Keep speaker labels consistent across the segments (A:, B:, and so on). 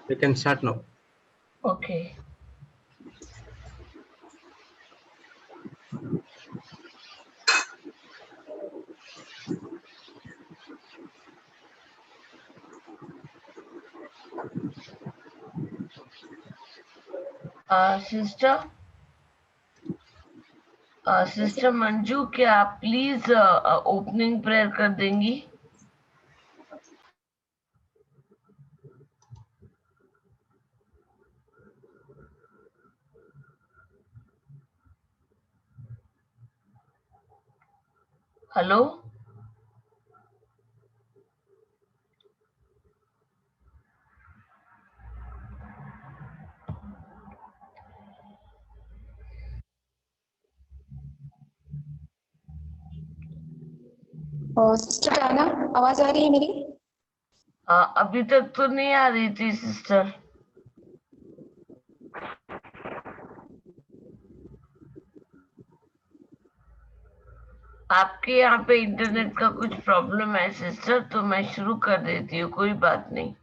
A: We can start now.
B: Okay. Sister Manju, क्या आप please opening prayer कर देंगी? हेलो,
C: सिस्टर डायना, आवाज आ रही है मेरी?
B: अभी तक तो नहीं आ रही थी सिस्टर। आपके यहाँ पे इंटरनेट का कुछ प्रॉब्लम है सिस्टर, तो मैं शुरू कर देती हूँ, कोई बात नहीं।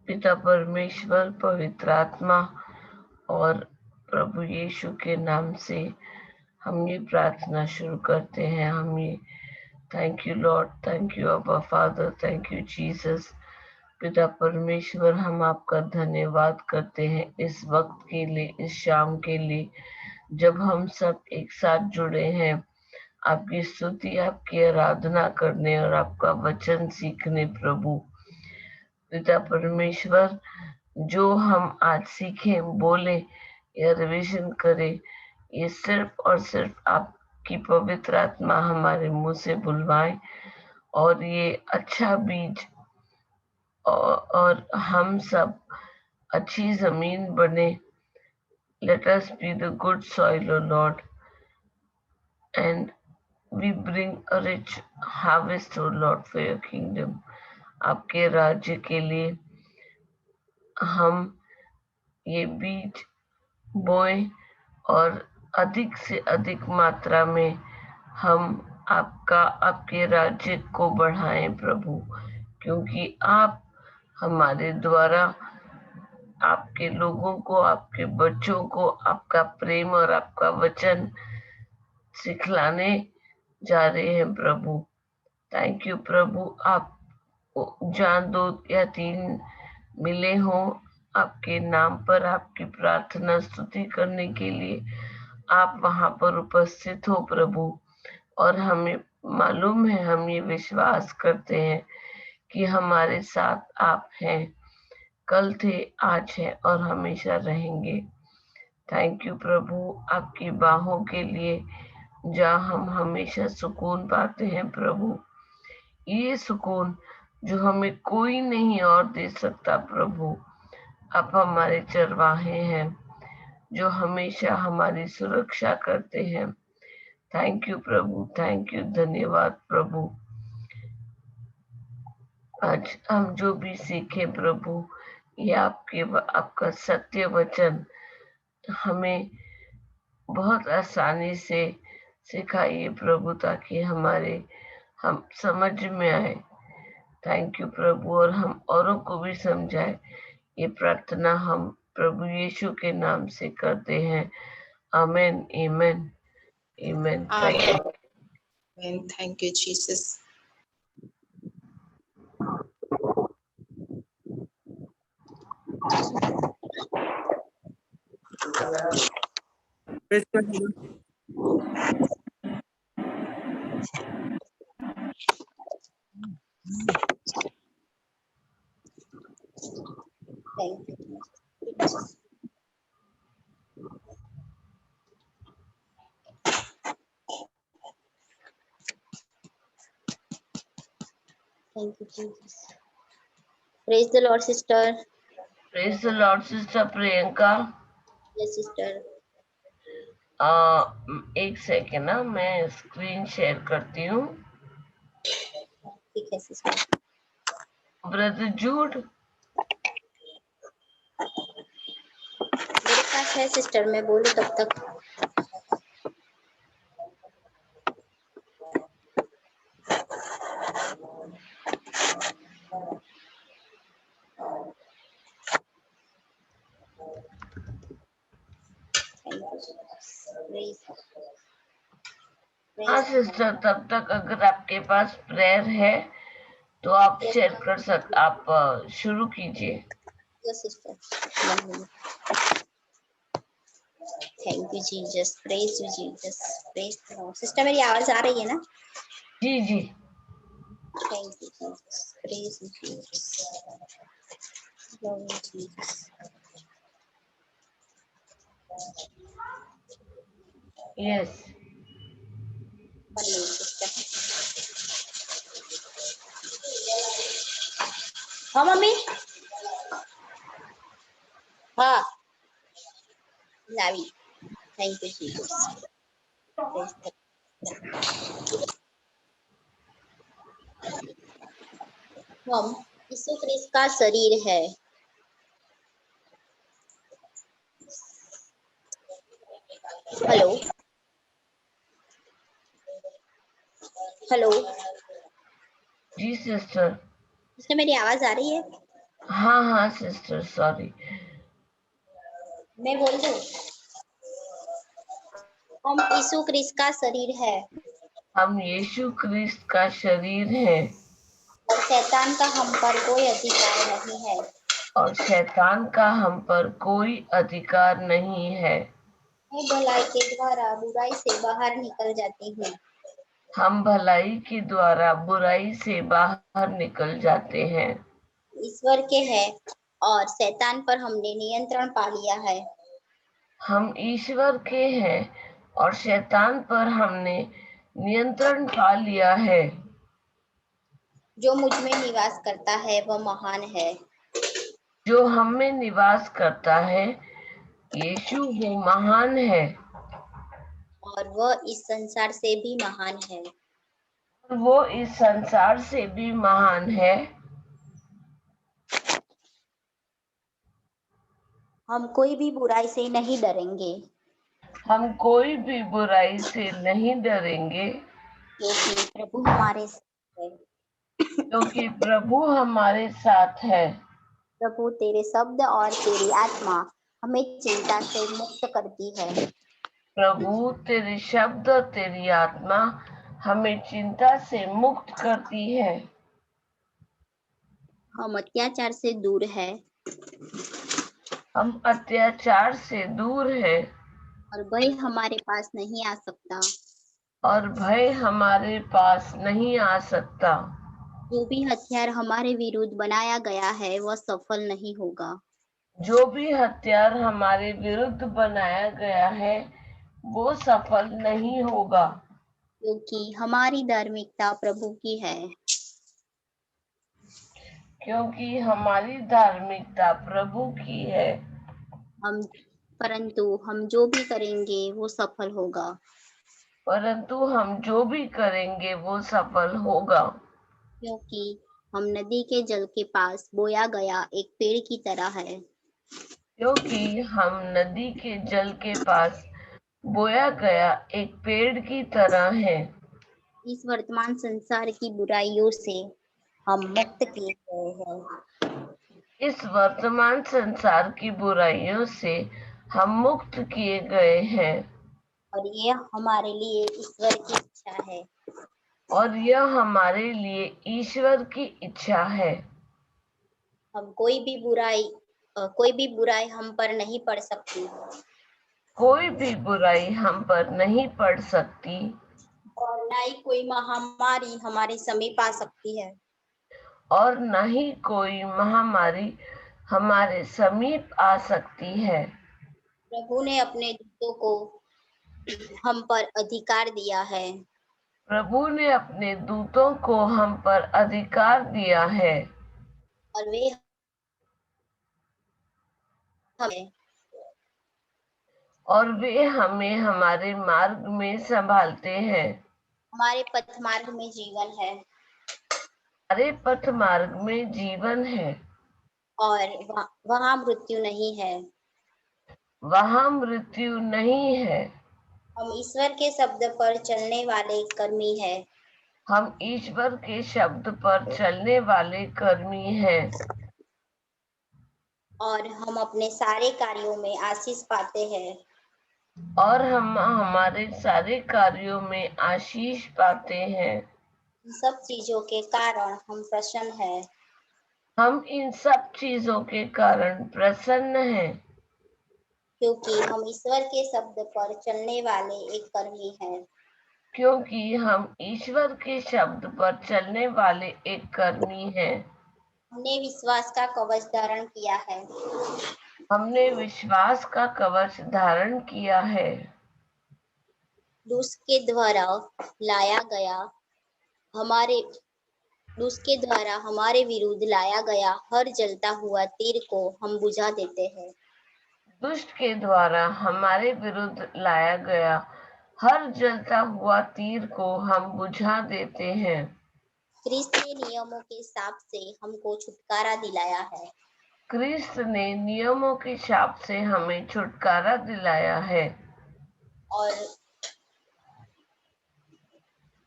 B: पिता परमेश्वर, पवित्र आत्मा और प्रभु यीशु के नाम से हम ये प्रार्थना शुरू करते हैं। हम ये thank you Lord, thank you अबा फादर, थैंक यू जीसस। पिता परमेश्वर, हम आपका धन्यवाद करते हैं इस वक्त के लिए, इस शाम के लिए, जब हम सब एक साथ जुड़े हैं आपकी स्तुति, आपकी आराधना करने और आपका वचन सीखने। प्रभु पिता परमेश्वर, जो हम आज सीखें, बोले या रिवीजन करें, ये सिर्फ और सिर्फ आपकी पवित्र आत्मा हमारे मुंह से बुलवाए और ये अच्छा बीज और हम सब अच्छी जमीन बने। Let us be the good soil, O Lord, and we bring a rich harvest, O Lord, for your kingdom. आपके राज्य के लिए हम ये बीज बोए और अधिक से अधिक मात्रा में हम आपके राज्य को बढ़ाएं प्रभु, क्योंकि आप हमारे द्वारा आपके लोगों को, आपके बच्चों को आपका प्रेम और आपका वचन सिखलाने जा रहे हैं प्रभु। थैंक यू प्रभु। आप जहाँ 2 या 3 मिले हों आपके नाम पर आपकी प्रार्थना स्तुति करने के लिए, आप वहां पर उपस्थित हो प्रभु। और हमें मालूम है, हम ये विश्वास करते हैं कि हमारे साथ आप हैं, कल थे, आज है और हमेशा रहेंगे। थैंक यू प्रभु आपकी बाहों के लिए, जहाँ हम हमेशा सुकून पाते हैं प्रभु। ये सुकून जो हमें कोई नहीं और दे सकता प्रभु। आप हमारे चरवाहे हैं जो हमेशा हमारी सुरक्षा करते हैं। Thank you Prabhu, thank you, धन्यवाद प्रभु। आज हम जो भी सीखे प्रभु, ये आपका सत्य वचन हमें बहुत आसानी से सिखाइए प्रभु, ताकि हम समझ में आए। थैंक यू प्रभु, और हम औरों को भी समझाए। ये प्रार्थना हम प्रभु यीशु के नाम से करते हैं। Amen, amen, amen.
C: Thank you Jesus. Thank you. Thank you, Jesus. Praise the Lord, sister.
B: Praise the Lord, sister Priyanka.
C: Yes, sister.
B: एक सेकेंड ना, मैं स्क्रीन शेयर करती हूँ।
C: ठीक है सिस्टर।
B: ब्रदर जूड
C: मेरे पास है सिस्टर, मैं बोलूं तब तक।
B: हाँ सिस्टर, तब तक अगर आपके पास प्रेयर है तो आप शेयर कर सकते, आप शुरू कीजिए।
C: Thank you Jesus, praise you Jesus, praise the Lord. Sister मेरी आवाज आ रही है ना?
B: जी जी।
C: Thank you Jesus, praise you Jesus, love you Jesus.
B: Yes.
C: हाँ मम्मी, हाँ लावी। Thank you Jesus. हम यीशु क्रिस्ट का शरीर है। हेलो हेलो,
B: जी सिस्टर।
C: सिस्टर मेरी आवाज आ रही है?
B: हाँ हाँ सिस्टर, सॉरी।
C: मैं बोल दूं, हम यीशु क्रिस्ट का शरीर है
B: हम यीशु क्रिस्त का शरीर है
C: और शैतान का हम पर कोई अधिकार नहीं है।
B: और शैतान का हम पर कोई अधिकार नहीं है।
C: मैं भलाई के द्वारा बुराई से बाहर निकल जाती हूँ।
B: हम भलाई के द्वारा बुराई से बाहर निकल जाते हैं।
C: ईश्वर के है और शैतान पर हमने नियंत्रण पा लिया है।
B: हम ईश्वर के हैं और शैतान पर हमने नियंत्रण पा लिया है।
C: जो मुझ में निवास करता है वह महान है।
B: जो हम में निवास करता है यीशु वो महान है
C: और वह इस संसार से भी महान है।
B: और वो इस संसार से भी महान है।
C: हम कोई भी बुराई से नहीं डरेंगे
B: हम कोई भी बुराई से नहीं डरेंगे
C: क्योंकि प्रभु हमारे साथ है।
B: क्योंकि प्रभु हमारे साथ है।
C: प्रभु तेरे शब्द और तेरी आत्मा हमें चिंता से मुक्त करती है।
B: प्रभु तेरे शब्द और तेरी आत्मा हमें चिंता से मुक्त करती है।
C: हम अत्याचार से दूर है
B: हम अत्याचार से दूर है
C: और भय हमारे पास नहीं आ सकता।
B: और भय हमारे पास नहीं आ सकता।
C: जो भी हथियार हमारे विरुद्ध बनाया गया है वह सफल नहीं होगा।
B: जो भी हथियार हमारे विरुद्ध बनाया गया है वो सफल नहीं होगा
C: क्योंकि हमारी धार्मिकता प्रभु की है।
B: क्योंकि हमारी धार्मिकता प्रभु की है।
C: परंतु हम जो भी करेंगे वो सफल होगा।
B: परंतु हम जो भी करेंगे वो सफल होगा
C: क्योंकि हम नदी के जल के पास बोया गया एक पेड़ की तरह है।
B: क्योंकि हम नदी के जल के पास बोया गया एक पेड़ की तरह है।
C: इस वर्तमान संसार की बुराइयों से हम मुक्त किए गए हैं
B: इस वर्तमान संसार की बुराइयों से हम मुक्त किए गए हैं
C: और ये हमारे लिए ईश्वर की इच्छा है।
B: और यह हमारे लिए ईश्वर की इच्छा है।
C: हम कोई भी बुराई हम पर नहीं पड़ सकती
B: कोई भी बुराई हम पर नहीं पड़ सकती
C: और ना ही कोई महामारी हमारे समीप आ सकती है।
B: और न ही कोई महामारी हमारे समीप आ सकती है।
C: प्रभु ने अपने दूतों को हम पर अधिकार दिया है
B: प्रभु ने अपने दूतों को हम पर अधिकार दिया है
C: और वे हमें
B: हमें हमारे मार्ग में संभालते हैं।
C: हमारे पथ मार्ग में जीवन है
B: हमारे पथ मार्ग में जीवन है
C: और वहाँ मृत्यु नहीं है।
B: वहाँ मृत्यु नहीं है।
C: हम ईश्वर के शब्द पर चलने वाले कर्मी है
B: हम ईश्वर के शब्द पर चलने वाले कर्मी हैं
C: और हम अपने सारे कार्यों में आशीष पाते हैं।
B: और हम हमारे सारे कार्यों में आशीष पाते हैं।
C: इन सब चीजों के कारण हम प्रसन्न हैं,
B: हम इन सब चीजों के कारण प्रसन्न हैं,
C: क्योंकि हम ईश्वर के शब्द पर चलने वाले एक कर्मी हैं।
B: क्योंकि हम ईश्वर के शब्द पर चलने वाले एक कर्मी हैं।
C: हमने विश्वास का कवच धारण किया है।
B: हमने विश्वास का कवच धारण किया है।
C: उसके द्वारा लाया गया हमारे उसके द्वारा हमारे विरुद्ध लाया गया हर जलता हुआ तीर को हम बुझा देते हैं।
B: दुष्ट के द्वारा हमारे विरुद्ध लाया गया हर जलता हुआ तीर को हम बुझा देते हैं।
C: क्रिस्त ने नियमों के शाप से हमको छुटकारा दिलाया है।
B: क्रिस्त ने नियमों के शाप से हमें छुटकारा दिलाया है।
C: और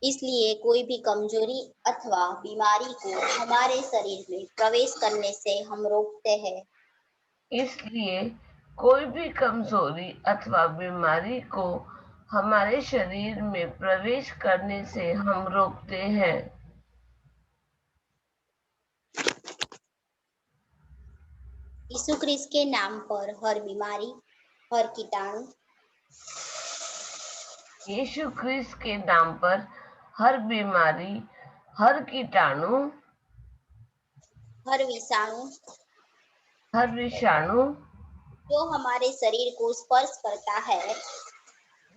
C: इसलिए कोई भी कमजोरी अथवा बीमारी को हमारे शरीर में प्रवेश करने से हम रोकते हैं।
B: इसलिए कोई भी कमजोरी अथवा बीमारी को हमारे शरीर में प्रवेश करने से हम रोकते हैं।
C: यीशु क्रिस्त के नाम पर हर बीमारी, हर कीटाणु,
B: यीशु क्रिस्त के नाम पर हर बीमारी, हर कीटाणु,
C: हर विषाणु
B: जो
C: हमारे शरीर को स्पर्श करता है,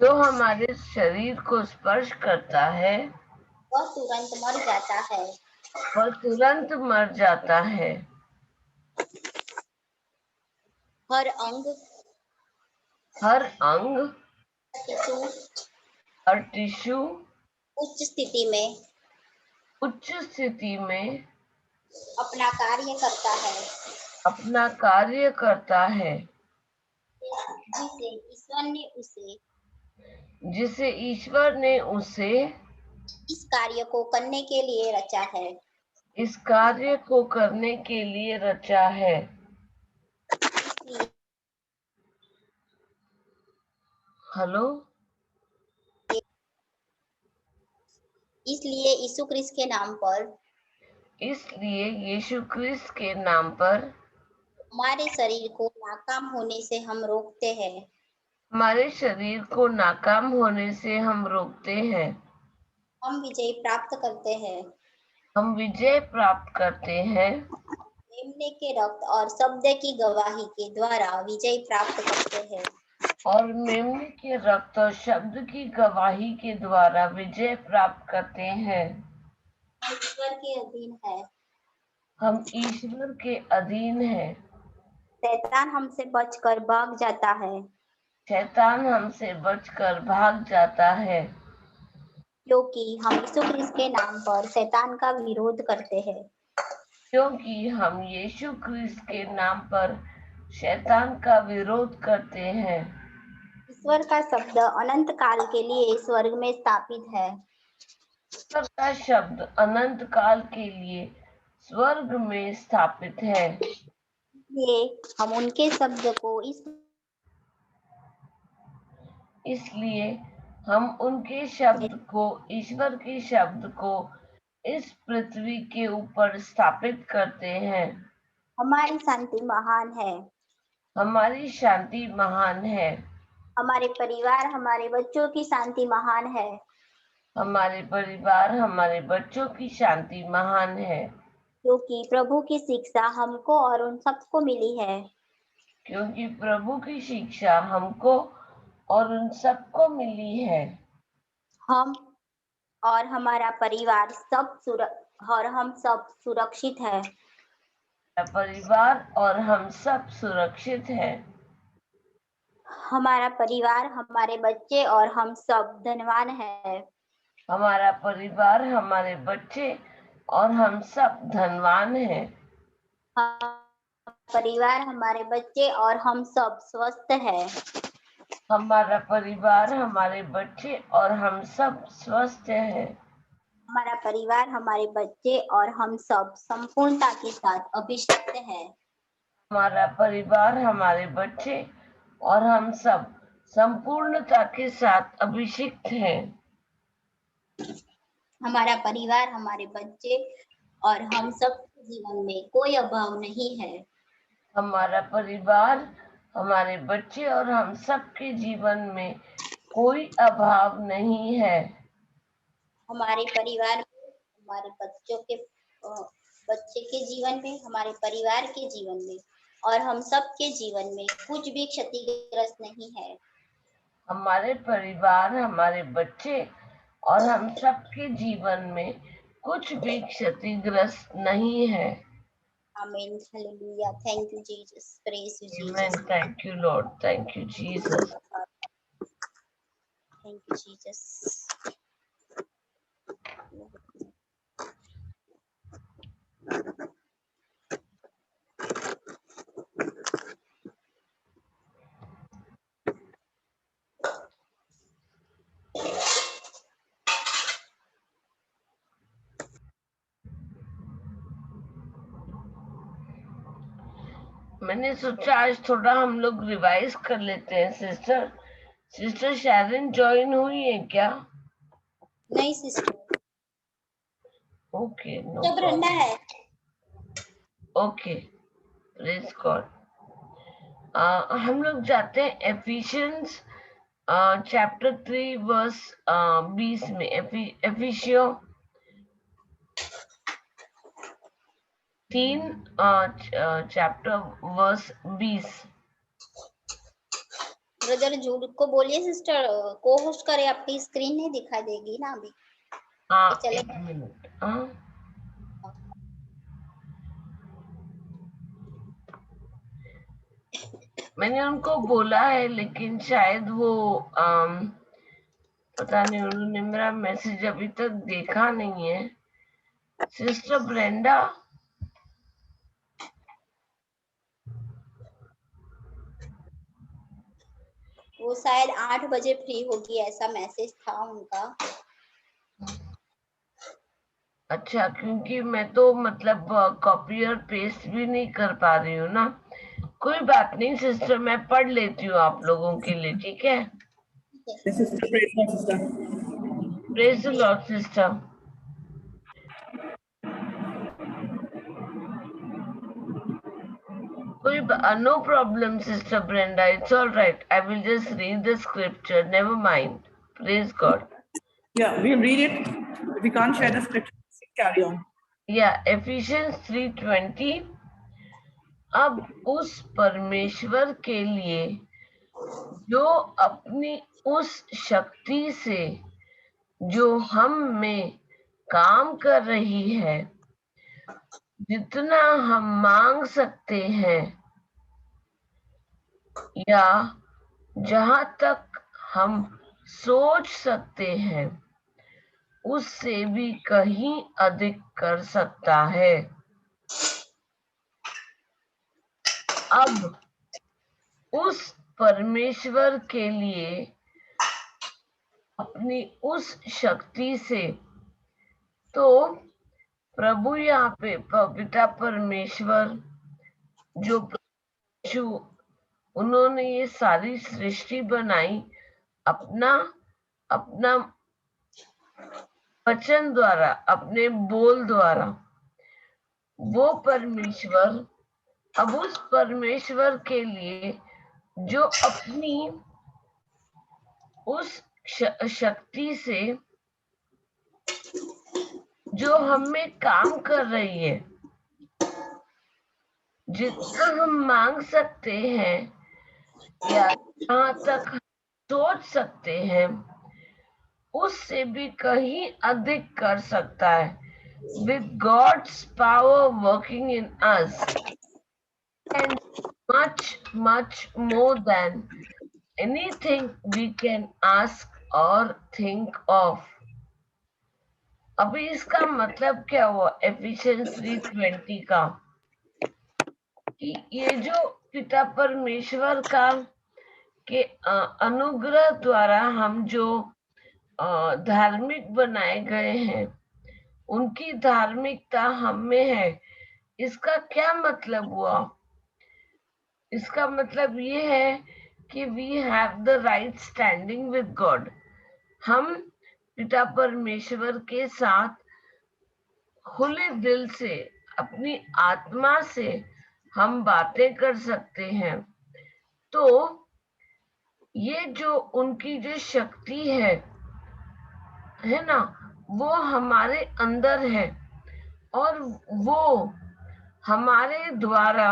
B: हमारे शरीर को स्पर्श करता है,
C: वह तुरंत मर जाता है।
B: वह तुरंत मर जाता है।
C: हर अंग,
B: और टिश्यू
C: उच्च स्थिति में अपना कार्य करता है, जिसे ईश्वर ने उसे इस कार्य को करने के लिए रचा है। हेलो, इसलिए यीशु क्रिस्त के नाम पर हमारे शरीर को नाकाम होने से हम रोकते हैं। हम विजय प्राप्त करते हैं। मेमने के रक्त और शब्द की गवाही के द्वारा विजय प्राप्त करते हैं। और मेमने के रक्त और शब्द की गवाही के द्वारा विजय प्राप्त करते हैं। हम ईश्वर के अधीन हैं। शैतान हमसे बचकर भाग जाता है। क्योंकि हम यीशु क्रिस्त के नाम पर शैतान का विरोध करते हैं। ईश्वर का शब्द अनंत काल के लिए स्वर्ग में स्थापित है। ईश्वर का शब्द अनंत काल के लिए स्वर्ग में स्थापित है। इसलिए हम उनके शब्द को ईश्वर के शब्द को इस पृथ्वी के ऊपर स्थापित करते हैं। हमारी शांति महान है। हमारे परिवार, हमारे बच्चों की शांति महान है। क्योंकि प्रभु की शिक्षा हमको और उन सबको मिली है। हम और हमारा परिवार हम सब सुरक्षित है। हमारा परिवार, हमारे बच्चे और हम सब धनवान है। हमारा परिवार, हमारे बच्चे और हम सब धनवान हैं। परिवार, हमारे बच्चे और हम सब स्वस्थ हैं। हमारा परिवार, हमारे बच्चे और हम सब स्वस्थ हैं। हमारा परिवार, हमारे बच्चे और हम सब संपूर्णता के साथ अभिषिक्त हैं। हमारा परिवार, हमारे बच्चे और हम सब
B: संपूर्णता के साथ अभिषिक्त हैं।
C: हमारा परिवार, हमारे बच्चे और हम सब जीवन में कोई अभाव नहीं है।
B: हमारा परिवार, हमारे बच्चे और हम सबके जीवन में कोई अभाव नहीं है।
C: हमारे परिवार में, हमारे बच्चे के जीवन में, हमारे परिवार के जीवन में और हम सबके जीवन में कुछ भी क्षतिग्रस्त नहीं है।
B: हमारे परिवार, हमारे बच्चे और हम सबके जीवन में कुछ भी क्षतिग्रस्त नहीं है।
C: Amen. Hallelujah. Thank you, Jesus. Praise you,
B: Amen.
C: Jesus.
B: Thank you, Lord. Thank you, Jesus.
C: Thank you, Jesus.
B: मैंने सोचा आज थोड़ा हम लोग रिवाइज कर लेते हैं। सिस्टर शैरन ज्वाइन हुई है क्या?
C: नहीं सिस्टर।
B: ओके, नो
C: जब रंडा है।
B: Okay, praise God. हम लोग जाते हैं एफिशियंस चैप्टर 3 वर्स 20 में। एफिशियो 3 चैप्टर वर्स 20।
C: ब्रदर जूड को बोलिए सिस्टर को होस्ट करे, आपकी स्क्रीन नहीं दिखाई देगी ना अभी। चले
B: एक मिनट। मैंने उनको बोला है लेकिन शायद वो पता नहीं, उन्होंने मेरा मैसेज अभी तक देखा नहीं है। सिस्टर ब्रेंडा,
C: वो शायद 8 बजे फ्री होगी, ऐसा मैसेज था उनका।
B: अच्छा, क्योंकि मैं तो मतलब कॉपी और पेस्ट भी नहीं कर पा रही हूँ ना। कोई बात नहीं सिस्टर, मैं पढ़ लेती हूँ आप लोगों के लिए, ठीक है? Praise the Lord sister. No problem, Sister Brenda. It's all right. I will just read the scripture. Never mind. Praise God.
D: Yeah, we'll read it. If we can't share the scripture, carry on.
B: Yeah, Ephesians 3:20. अब उस परमेश्वर के लिए जो अपनी उस शक्ति से जो हम में काम कर रही है, जितना हम मांग सकते हैं या जहां तक हम सोच सकते हैं, उससे भी कहीं अधिक कर सकता है। अब उस परमेश्वर के लिए अपनी उस शक्ति से, तो प्रभु यहाँ पे पिता परमेश्वर जो उन्होंने ये सारी सृष्टि बनाई अपना वचन द्वारा, अपने बोल द्वारा। वो परमेश्वर अब उस परमेश्वर के लिए जो अपनी उस शक्ति से जो हमें काम कर रही है, जितना हम मांग सकते हैं या जहां तक सोच सकते हैं, उससे भी कहीं अधिक कर सकता है। With God's power working in us, and much more than anything we can ask or think of. अभी इसका मतलब क्या हुआ एफिशिएंस 3:20 का, कि ये जो पिता परमेश्वर का के अनुग्रह द्वारा हम जो धार्मिक बनाए गए हैं, उनकी धार्मिकता हम में है। इसका क्या मतलब हुआ? इसका मतलब ये है कि we have the right standing with God. हम पिता परमेश्वर के साथ खुले दिल से, अपनी आत्मा से हम बातें कर सकते हैं। तो ये जो उनकी जो शक्ति है ना, वो हमारे अंदर है और वो हमारे द्वारा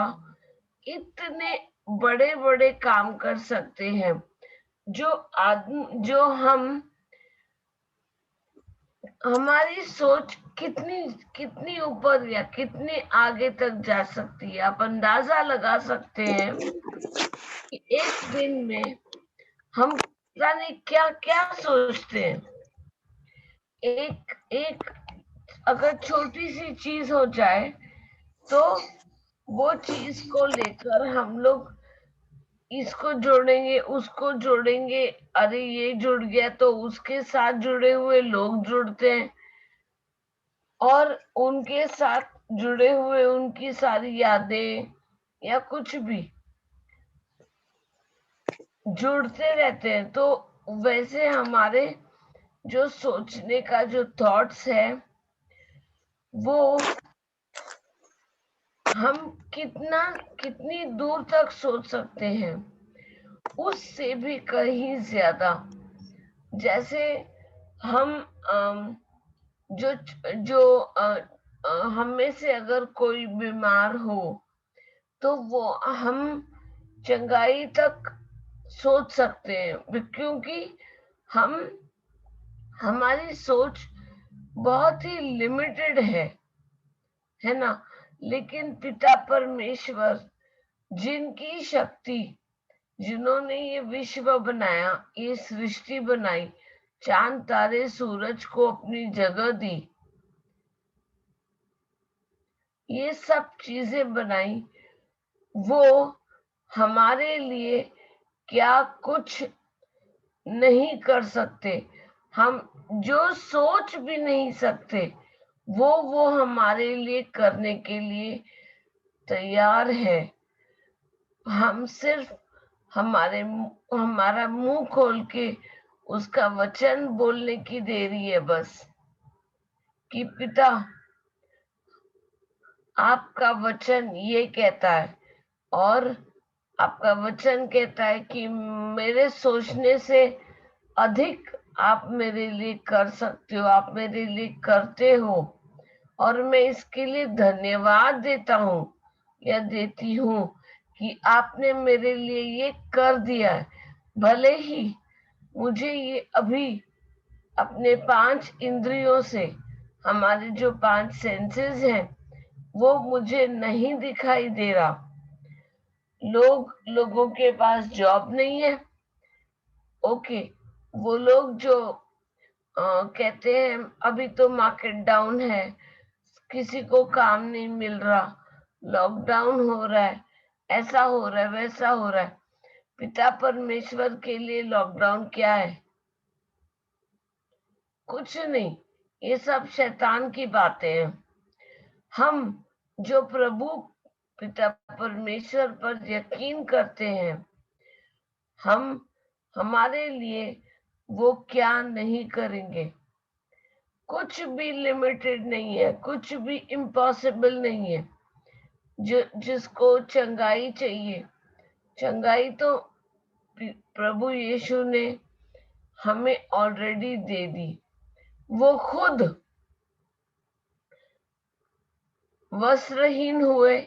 B: इतने बड़े बड़े काम कर सकते हैं जो हमारी सोच कितनी कितनी ऊपर या कितनी आगे तक जा सकती है। आप अंदाजा लगा सकते हैं कि एक दिन में हम पता नहीं क्या क्या सोचते हैं। एक एक अगर छोटी सी चीज हो जाए तो वो चीज को लेकर हम लोग इसको जोड़ेंगे, उसको जोड़ेंगे, अरे ये जुड़ गया तो उसके साथ जुड़े हुए लोग जुड़ते हैं और उनके साथ जुड़े हुए उनकी सारी यादें या कुछ भी जुड़ते रहते हैं। तो वैसे हमारे जो सोचने का जो थॉट्स है वो हम कितनी दूर तक सोच सकते हैं, उससे भी कहीं ज्यादा। जैसे हम जो जो हम में से अगर कोई बीमार हो तो वो हम चंगाई तक सोच सकते हैं, क्योंकि हम हमारी सोच बहुत ही लिमिटेड है ना। लेकिन पिता परमेश्वर, जिनकी शक्ति, जिन्होंने ये विश्व बनाया, ये सृष्टि बनाई, चांद तारे सूरज को अपनी जगह दी, ये सब चीजें बनाई, वो हमारे लिए क्या कुछ नहीं कर सकते। हम जो सोच भी नहीं सकते वो हमारे लिए करने के लिए तैयार है। हम सिर्फ हमारा मुंह खोल के उसका वचन बोलने की देरी है बस, कि पिता आपका वचन ये कहता है, और आपका वचन कहता है कि मेरे सोचने से अधिक आप मेरे लिए कर सकते हो, आप मेरे लिए करते हो, और मैं इसके लिए धन्यवाद देता हूँ या देती हूँ कि आपने मेरे लिए ये कर दिया है। भले ही मुझे ये अभी अपने 5 इंद्रियों से, हमारे जो 5 सेंसेस हैं, वो मुझे नहीं दिखाई दे रहा। लोगों के पास जॉब नहीं है, ओके, वो लोग जो कहते हैं अभी तो मार्केट डाउन है, किसी को काम नहीं मिल रहा, लॉकडाउन हो रहा है, ऐसा हो रहा है, वैसा हो रहा है। पिता परमेश्वर के लिए लॉकडाउन क्या है? कुछ नहीं, ये सब शैतान की बातें हैं। हम जो प्रभु पिता परमेश्वर पर यकीन करते हैं, हमारे लिए वो क्या नहीं करेंगे। कुछ भी लिमिटेड नहीं है, कुछ भी इम्पॉसिबल नहीं है। जिसको चंगाई चाहिए, चंगाई तो प्रभु यीशु ने हमें ऑलरेडी दे दी। वो खुद वस्त्रहीन हुए,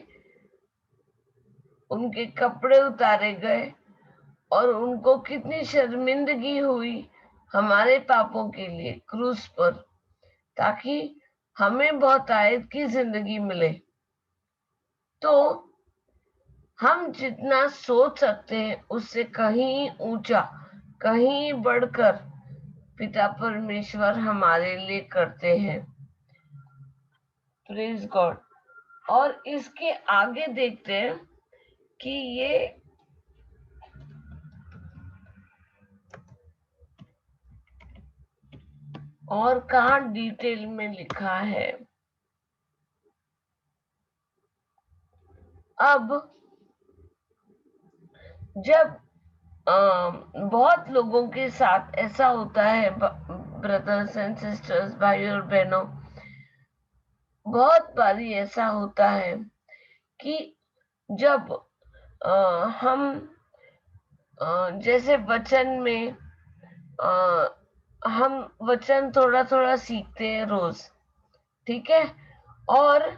B: उनके कपड़े उतारे गए और उनको कितनी शर्मिंदगी हुई हमारे पापों के लिए क्रूस पर, ताकि हमें बहुतायत की जिंदगी मिले। तो हम जितना सोच सकते हैं उससे कहीं ऊंचा, कहीं बढ़कर पिता परमेश्वर हमारे लिए करते हैं। Praise God. और इसके आगे देखते हैं कि ये और कहा डिटेल में लिखा है। अब जब बहुत लोगों के साथ ऐसा होता है, ब्रदर्स एंड सिस्टर्स, भाई और बहनों, बहुत बारी ऐसा होता है कि जब हम जैसे वचन में हम वचन थोड़ा थोड़ा सीखते हैं रोज, ठीक है, और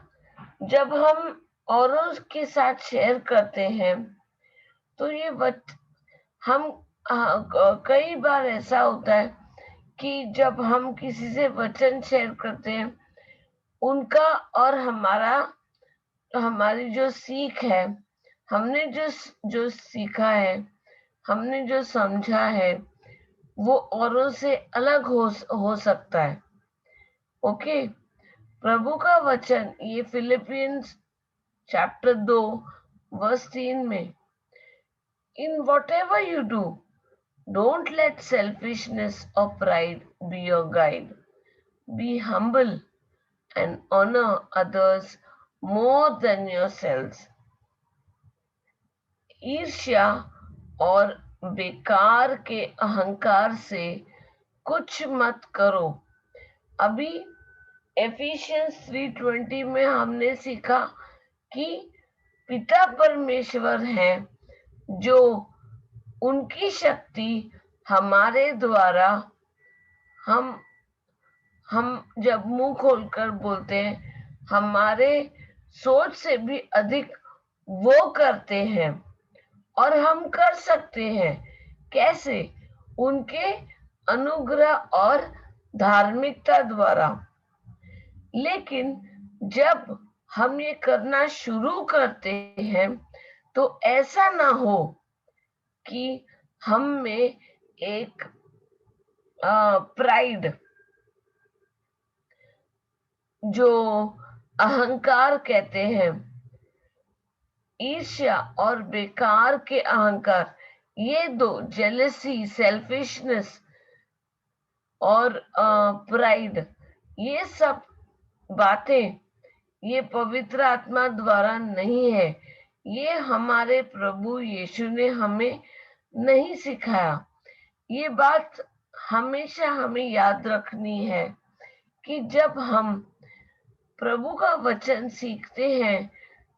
B: जब हम औरों के साथ शेयर करते हैं तो ये हम कई बार ऐसा होता है कि जब हम किसी से वचन शेयर करते हैं, उनका और हमारी जो सीख है, हमने जो सीखा है, हमने जो समझा है, वो औरों से अलग हो सकता है। ओके, प्रभु का वचन ये फिलिपियंस चैप्टर 2 वर्स 3 में, इन whatever you do, don't let selfishness or pride be your guide. Be humble and honor others more than yourselves. ईर्ष्या और बेकार के अहंकार से कुछ मत करो। अभी एफिशियंस 3:20 में हमने सीखा कि पिता परमेश्वर हैं, जो उनकी शक्ति हमारे द्वारा, हम जब मुंह खोलकर बोलते हैं, हमारे सोच से भी अधिक वो करते हैं, और हम कर सकते हैं। कैसे? उनके अनुग्रह और धार्मिकता द्वारा। लेकिन जब हम ये करना शुरू करते हैं तो ऐसा ना हो कि हम में एक प्राइड, जो अहंकार कहते हैं, ईर्ष्या और बेकार के अहंकार, ये दो, जेलसी, सेल्फिशनेस और प्राइड, ये सब बातें ये पवित्र आत्मा द्वारा नहीं है। ये हमारे प्रभु यीशु ने हमें नहीं सिखाया। ये बात हमेशा हमें याद रखनी है कि जब हम प्रभु का वचन सीखते हैं,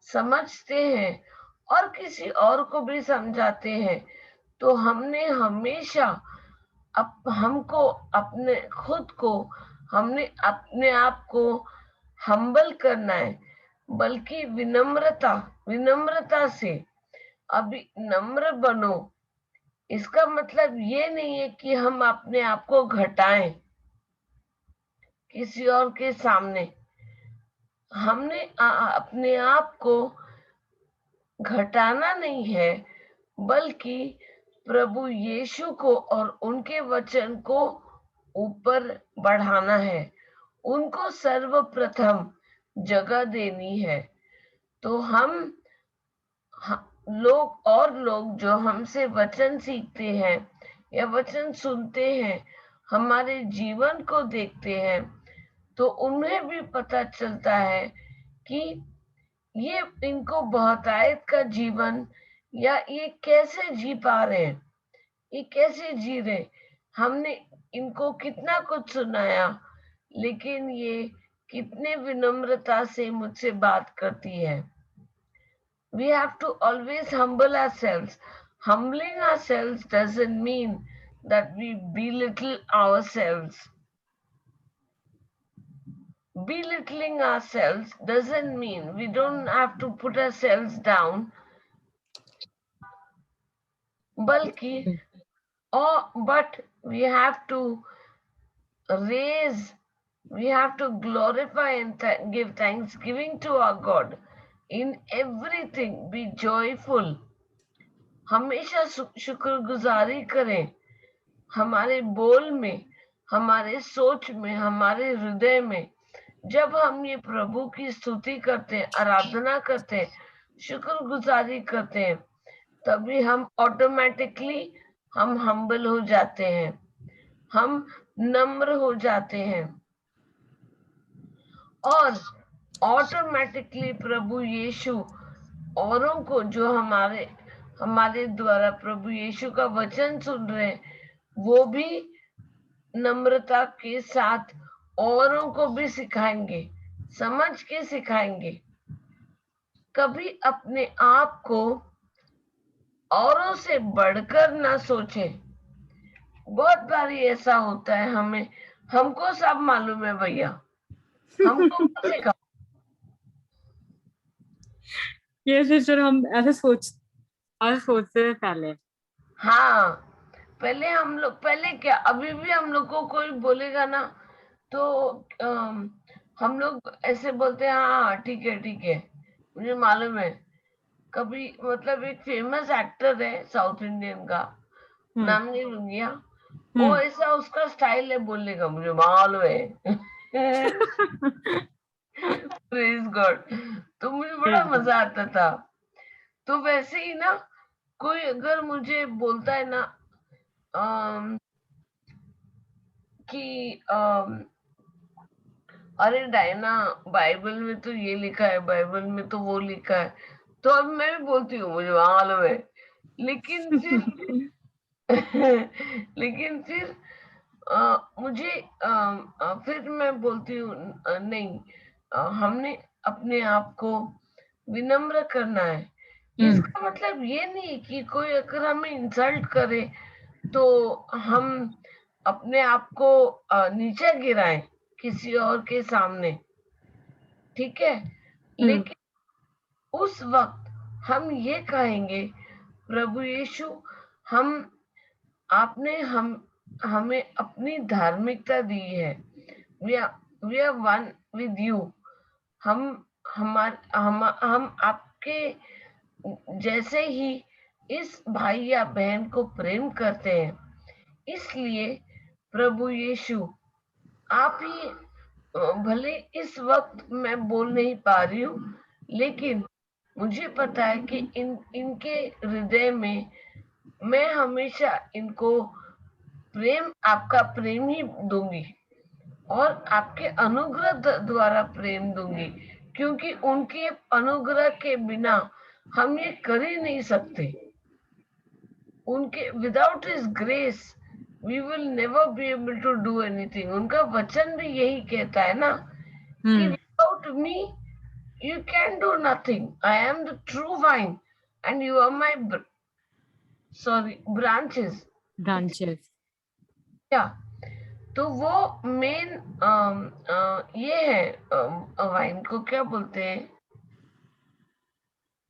B: समझते हैं और किसी और को भी समझाते हैं, तो हमने हमेशा हमको अपने खुद को, हमने अपने आप को हम्बल करना है, बल्कि विनम्रता से। अभी नम्र बनो, इसका मतलब ये नहीं है कि हम अपने आप को घटाएं किसी और के सामने। हमने अपने आप को घटाना नहीं है, बल्कि प्रभु यीशु को और उनके वचन को ऊपर बढ़ाना है, उनको सर्वप्रथम जगह देनी है। तो लोग जो हमसे वचन सीखते हैं या वचन सुनते हैं, हमारे जीवन को देखते हैं, तो उन्हें भी पता चलता है कि ये इनको बहुतायत का जीवन, या ये कैसे जी पा रहे हैं, ये कैसे जी रहे। हमने इनको कितना कुछ सुनाया, लेकिन ये कितने विनम्रता से मुझसे बात करती है। We have to always humble ourselves. Humbling ourselves doesn't mean that we belittle ourselves. Belittling ourselves doesn't mean we don't have to put ourselves down, balki, but we have to glorify and give thanksgiving to our God. In everything be joyful. हमेशा शुक्रगुजारी करें, हमारे बोल में, हमारे सोच में, हमारे हृदय में। जब हम ये प्रभु की स्तुति करते हैं, आराधना करते हैं, शुक्रगुजारी करते हैं, तभी हम ऑटोमेटिकली हम हम्बल हो जाते हैं, हम नम्र हो जाते हैं, और ऑटोमेटिकली प्रभु यीशु औरों को, जो हमारे हमारे द्वारा प्रभु यीशु का वचन सुन रहे हैं, वो भी नम्रता के साथ औरों को भी सिखाएंगे, समझ के सिखाएंगे। कभी अपने आप को औरों से बढ़कर ना सोचे। बहुत बारी ऐसा होता है, हमको सब मालूम है भैया, हमको सिखा।
E: ये सिस्टर हम ऐसे सोचते थे पहले।
B: हाँ, पहले क्या, अभी भी हम लोग को कोई बोलेगा ना तो हम लोग ऐसे बोलते हैं, हाँ ठीक है, मुझे मालूम है। कभी मतलब एक फेमस एक्टर है साउथ इंडियन का, नाम नहीं लूंगी, वो ऐसा उसका स्टाइल है बोलने का, मुझे मालूम है। Praise God. तो मुझे बड़ा मजा आता था। तो वैसे ही ना, कोई अगर मुझे बोलता है ना कि अरे डायना, बाइबल में तो ये लिखा है, बाइबल में तो वो लिखा है, तो अब मैं भी बोलती हूँ मुझे मालूम है। लेकिन फिर लेकिन फिर मुझे फिर मैं बोलती हूँ नहीं, हमने अपने आप को विनम्र करना है। इसका मतलब ये नहीं कि कोई अगर हमें इंसल्ट करे तो हम अपने आप को नीचे गिराएं किसी और के सामने, ठीक है। लेकिन उस वक्त हम ये कहेंगे, प्रभु यीशु, आपने हमें अपनी धार्मिकता दी है, we are one with you. हम आपके जैसे ही इस भाई या बहन को प्रेम करते हैं। इसलिए प्रभु यीशु, आप ही, भले इस वक्त मैं बोल नहीं पा रही हूँ, लेकिन मुझे पता है कि इनके हृदय में मैं हमेशा इनको आपका प्रेम ही दूंगी और आपके अनुग्रह द्वारा प्रेम दूंगी, क्योंकि उनके अनुग्रह के बिना हम ये कर ही नहीं सकते। उनके without his grace we will never be able to do anything. उनका वचन भी यही कहता है ना कि without me you can do nothing. I am the true vine and you are my branches. Yeah. तो वो मेन ये है, वाइन को क्या बोलते हैं,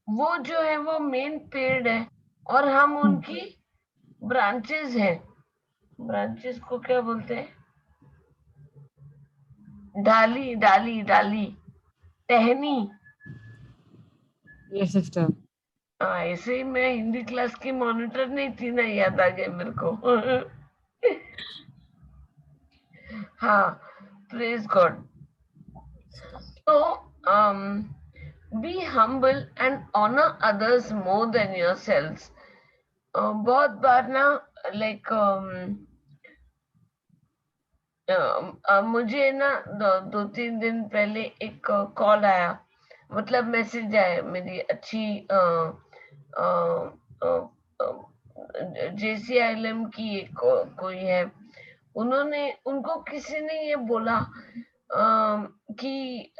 B: वो जो है वो मेन पेड़ है और हम उनकी ब्रांचेस हैं। ब्रांचेस को क्या बोलते हैं? डाली, टहनी।
E: Yes sister.
B: ऐसे ही मैं हिंदी क्लास की मॉनिटर नहीं थी ना, याद आ गया मेरे को। हाँ, प्रेज गॉड। तो be humble and honour others more than yourselves. बहुत बार ना लाइक मुझे ना 2-3 दिन पहले एक कॉल आया, मतलब मैसेज आया, मेरी अच्छी JCILM की कोई है, उनको किसी ने ये बोला कि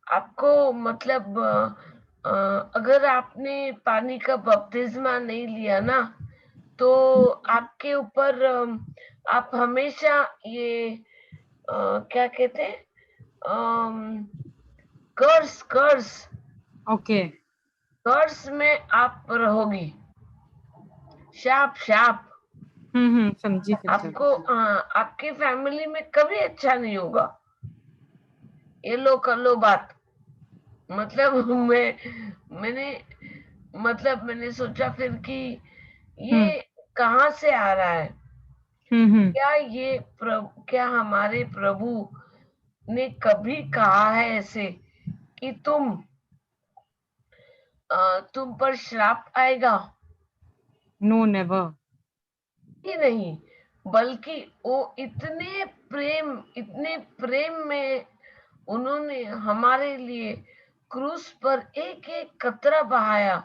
B: आपको मतलब अगर आपने पानी का बपतिस्मा नहीं लिया ना, तो आपके ऊपर आप हमेशा ये क्या कहते हैं, कर्स
E: ओके,
B: कर्स में आप रहोगी, शाप।
E: समझी।
B: आपको आपके फैमिली में कभी अच्छा नहीं होगा। ये लो कर लो बात। मतलब मैंने सोचा फिर कि ये कहाँ से आ रहा है। क्या हमारे प्रभु ने कभी कहा है ऐसे कि तुम पर श्राप आएगा?
E: No, never.
B: ही नहीं, बल्कि वो इतने प्रेम में उन्होंने हमारे लिए क्रूस पर एक एक कतरा बहाया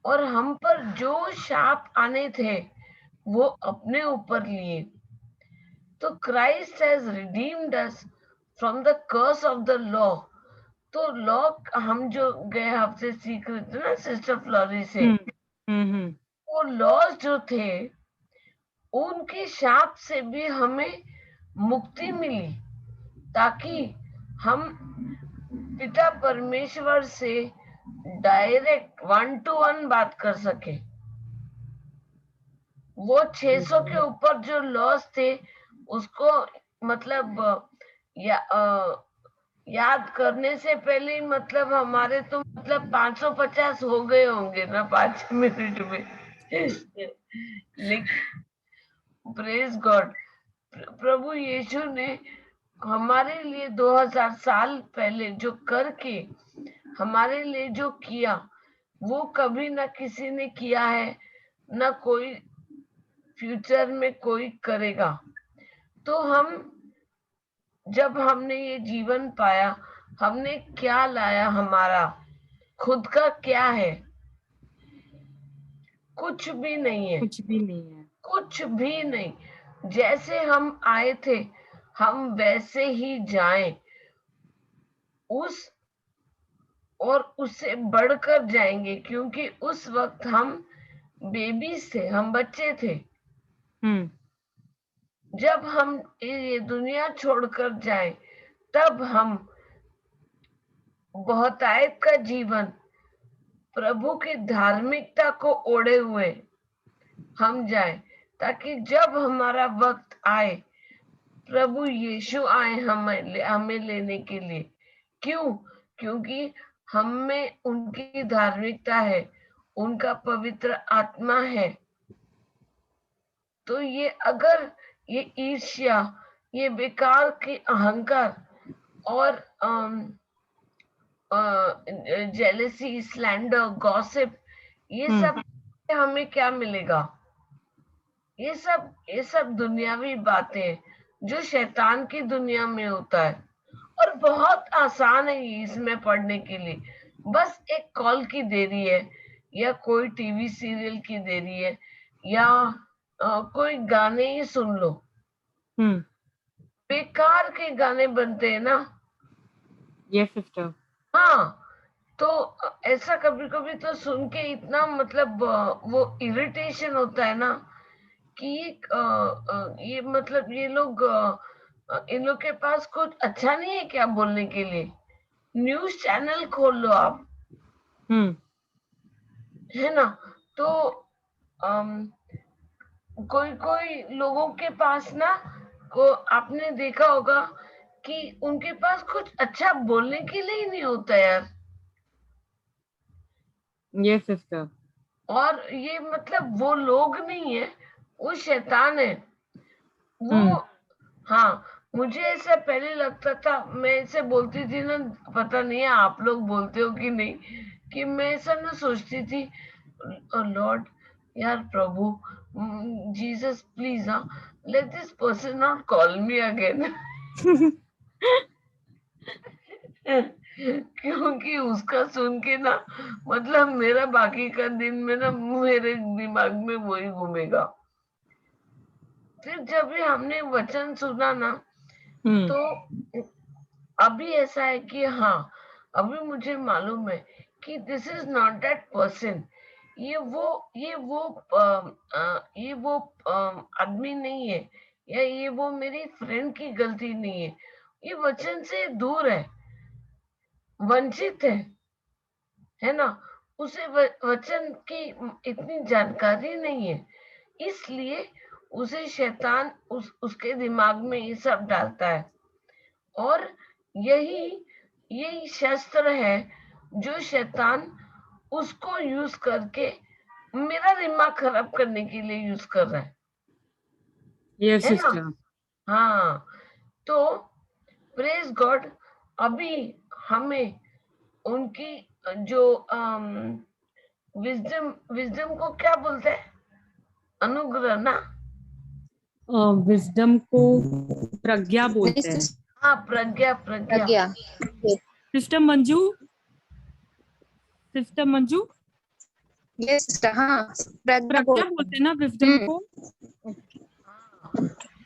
B: और हम पर जो शाप आने थे वो अपने ऊपर लिए। तो Christ has redeemed us from the curse of the law. तो लॉ हम जो गए हफ्ते सीख रहे थे ना सिस्टर फ्लोरी से, वो लॉज जो थे उनके शाप से भी हमें मुक्ति मिली, ताकि हम पिता परमेश्वर से डायरेक्ट 1-to-1 बात कर सके। वो 600 के ऊपर जो लॉस थे उसको मतलब याद करने से पहले मतलब हमारे तो मतलब 550 हो गए होंगे ना 5 मिनट में। लेकिन प्रेज गॉड, प्रभु यीशु ने हमारे लिए 2000 साल पहले जो करके हमारे लिए जो किया वो कभी ना किसी ने किया है, ना कोई फ्यूचर में कोई करेगा। तो हम जब हमने ये जीवन पाया, हमने क्या लाया? हमारा खुद का क्या है? कुछ भी नहीं है,
E: कुछ भी नहीं है,
B: कुछ भी नहीं। जैसे हम आए थे हम वैसे ही जाएं, उस और उससे बढ़कर जाएंगे, क्योंकि उस वक्त हम बेबीज थे, हम बच्चे थे। जब हम ये दुनिया छोड़कर जाएं तब हम बहुतायत का जीवन, प्रभु की धार्मिकता को ओढ़े हुए हम जाएं, ताकि जब हमारा वक्त आए प्रभु यीशु आए हमें लेने के लिए। क्यों? क्योंकि हम में उनकी धार्मिकता है, उनका पवित्र आत्मा है। तो ये अगर ये ईर्ष्या, ये बेकार के अहंकार और जेलसी, स्लैंडर, गॉसिप, ये सब हमें क्या मिलेगा? ये सब दुनियावी बातें जो शैतान की दुनिया में होता है, और बहुत आसान है इसमें पढ़ने के लिए। बस एक कॉल की देरी है, या कोई टीवी सीरियल की देरी है, या कोई गाने ही सुन लो। बेकार के गाने बनते हैं ना।
E: ये सिस्टर।
B: हाँ, तो ऐसा कभी कभी तो सुन के इतना मतलब वो इरिटेशन होता है ना कि ये मतलब ये लोग इन लोग के पास कुछ अच्छा नहीं है क्या बोलने के लिए? न्यूज चैनल खोल लो आप, है ना? तो कोई लोगों के पास ना को आपने देखा होगा कि उनके पास कुछ अच्छा बोलने के लिए ही नहीं होता यार।
E: ये सिस्टर।
B: और ये मतलब वो लोग नहीं है, वो शैतान है वो। हाँ, मुझे ऐसा पहले लगता था, मैं ऐसे बोलती थी ना, पता नहीं है आप लोग बोलते हो कि नहीं, कि मैं ऐसा ना सोचती थी, लॉर्ड यार प्रभु Jesus please let this person not call me again. क्योंकि उसका सुन के ना मतलब मेरा बाकी का दिन में ना मेरे दिमाग में वही घूमेगा। फिर जब भी हमने वचन सुना ना, तो अभी ऐसा है कि हाँ, अभी मुझे मालूम है कि this is not that person, ये वो आदमी नहीं है, या ये वो मेरी फ्रेंड की गलती नहीं है, ये वचन से दूर है, वंचित है ना? उसे वचन की इतनी जानकारी नहीं है, इसलिए उसे शैतान उसके दिमाग में ये सब डालता है। और यही शस्त्र है जो शैतान उसको यूज करके मेरा दिमाग खराब करने के लिए यूज कर रहा है।
E: यस
B: है ना?
E: सिस्टर।
B: हाँ, तो प्रेज गॉड, अभी हमें उनकी जो विजडम को क्या बोलते हैं? अनुग्रह ना?
E: विजडम को प्रज्ञा बोलते हैं।
B: हाँ, Pragya.
F: Pragya.
E: Sister Manju, sister Manju,
F: yes sister. हाँ प्रज्ञा
E: प्रज्ञा बोलते हैं ना विजडम को?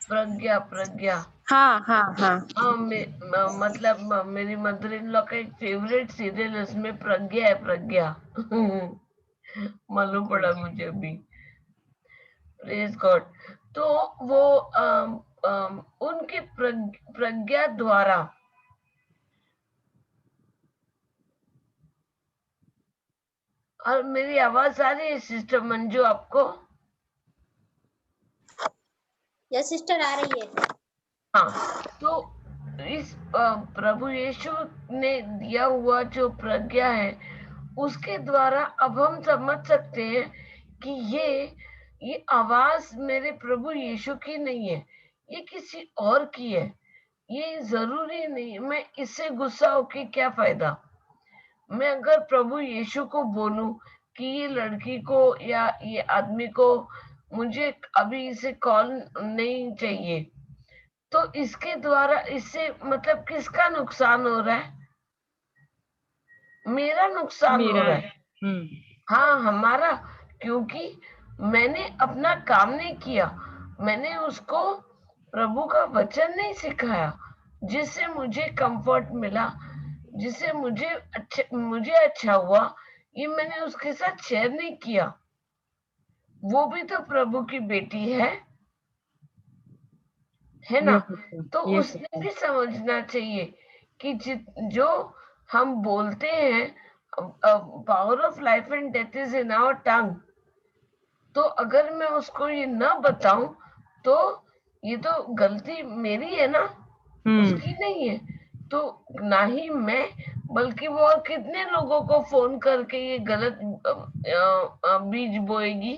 B: प्रज्ञा प्रज्ञा।
F: हाँ हाँ हाँ
B: हाँ मतलब मेरी मदर इन लॉ का एक फेवरेट सीरियल है, उसमें प्रज्ञा है, प्रज्ञा। मालूम पड़ा मुझे अभी। Praise God. तो वो उनकी प्रज्ञा द्वारा और मेरी आवाज आ रही है सिस्टर मंजू आपको?
C: यस सिस्टर आ रही है।
B: हाँ, तो इस प्रभु यीशु ने दिया हुआ जो प्रज्ञा है उसके द्वारा अब हम समझ सकते हैं कि ये आवाज मेरे प्रभु यीशु की नहीं है, ये किसी और की है। ये जरूरी नहीं, मैं इससे गुस्सा होके क्या फायदा। मैं अगर प्रभु यीशु को बोलूं कि ये लड़की को या ये आदमी को मुझे अभी इसे कॉल नहीं चाहिए, तो इसके द्वारा इससे मतलब किसका नुकसान हो रहा है? मेरा नुकसान हो रहा है। हाँ हमारा, क्योंकि मैंने अपना काम नहीं किया, मैंने उसको प्रभु का वचन नहीं सिखाया जिससे मुझे कंफर्ट मिला, जिससे मुझे अच्छा हुआ, ये मैंने उसके साथ शेयर नहीं किया। वो भी तो प्रभु की बेटी है ना? तो उसने भी समझना चाहिए कि जो हम बोलते हैं, power of life and death is in our tongue. तो अगर मैं उसको ये ना बताऊं तो ये तो गलती मेरी है ना, उसकी नहीं है। तो ना ही मैं, बल्कि वो और कितने लोगों को फोन करके ये गलत बीज बोएगी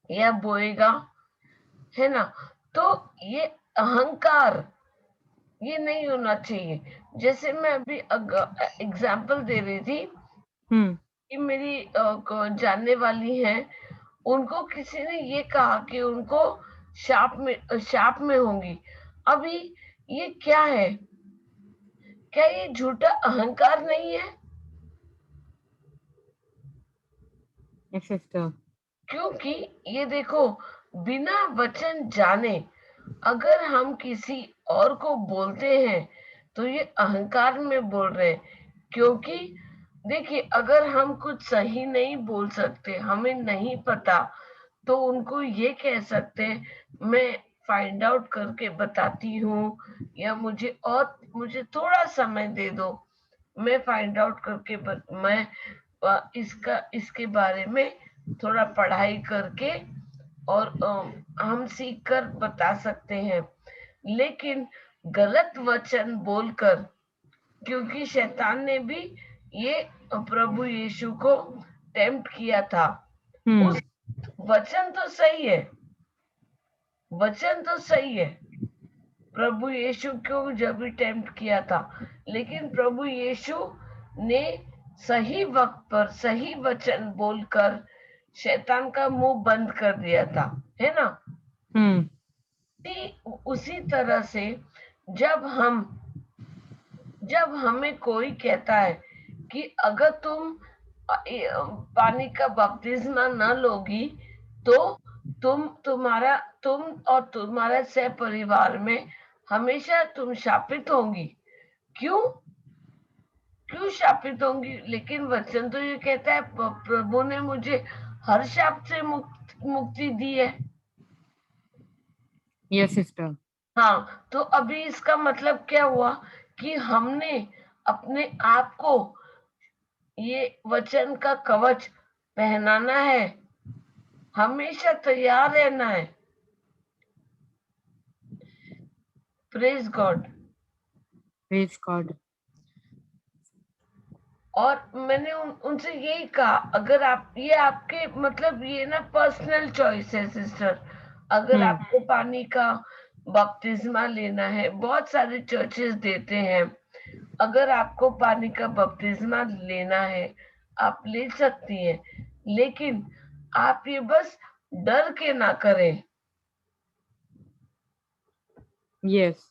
B: या बोएगा, है ना? तो ये अहंकार ये नहीं होना चाहिए। जैसे मैं अभी एग्जाम्पल दे रही थी कि मेरी जानने वाली है, उनको किसी ने ये कहा कि उनको शाप में होंगी। अभी ये क्या है? क्या ये झूठा अहंकार नहीं है? क्योंकि ये देखो, बिना वचन जाने अगर हम किसी और को बोलते हैं तो ये अहंकार में बोल रहे हैं। क्योंकि देखिए, अगर हम कुछ सही नहीं बोल सकते, हमें नहीं पता, तो उनको ये कह सकते हैं मैं फाइंड आउट करके बताती हूँ, या मुझे थोड़ा समय दे दो, मैं फाइंड आउट करके मैं इसके बारे में थोड़ा पढ़ाई करके और हम सीख कर बता सकते हैं। लेकिन गलत वचन बोलकर, क्योंकि शैतान ने भी ये प्रभु यीशु को टेम्प्ट किया था। उस वचन तो सही है, वचन तो सही है, प्रभु यीशु को जब भी टेम्प्ट किया था, लेकिन प्रभु यीशु ने सही वक्त पर सही वचन बोलकर शैतान का मुंह बंद कर दिया था, है ना? उसी तरह से जब हमें कोई कहता है कि अगर तुम पानी का बपतिस्मा न लोगी तो तुम और तुम्हारा सह परिवार में हमेशा तुम शापित होंगी। क्यों शापित होंगी? लेकिन वचन तो ये कहता है प्रभु ने मुझे हर शाप से मुक्ति दी है।
E: Yes sister.
B: हाँ, तो अभी इसका मतलब क्या हुआ कि हमने अपने आप को ये वचन का कवच पहनाना है, हमेशा तैयार रहना है। Praise God,
E: praise God.
B: और मैंने उनसे यही कहा, अगर आप ये आपके मतलब ये ना पर्सनल चॉइस है सिस्टर, अगर आपको पानी का बपतिस्मा लेना है, बहुत सारे चर्चेस देते हैं, अगर आपको पानी का बपतिस्मा लेना है आप ले सकती हैं, लेकिन आप ये बस डर के ना करें।
E: यस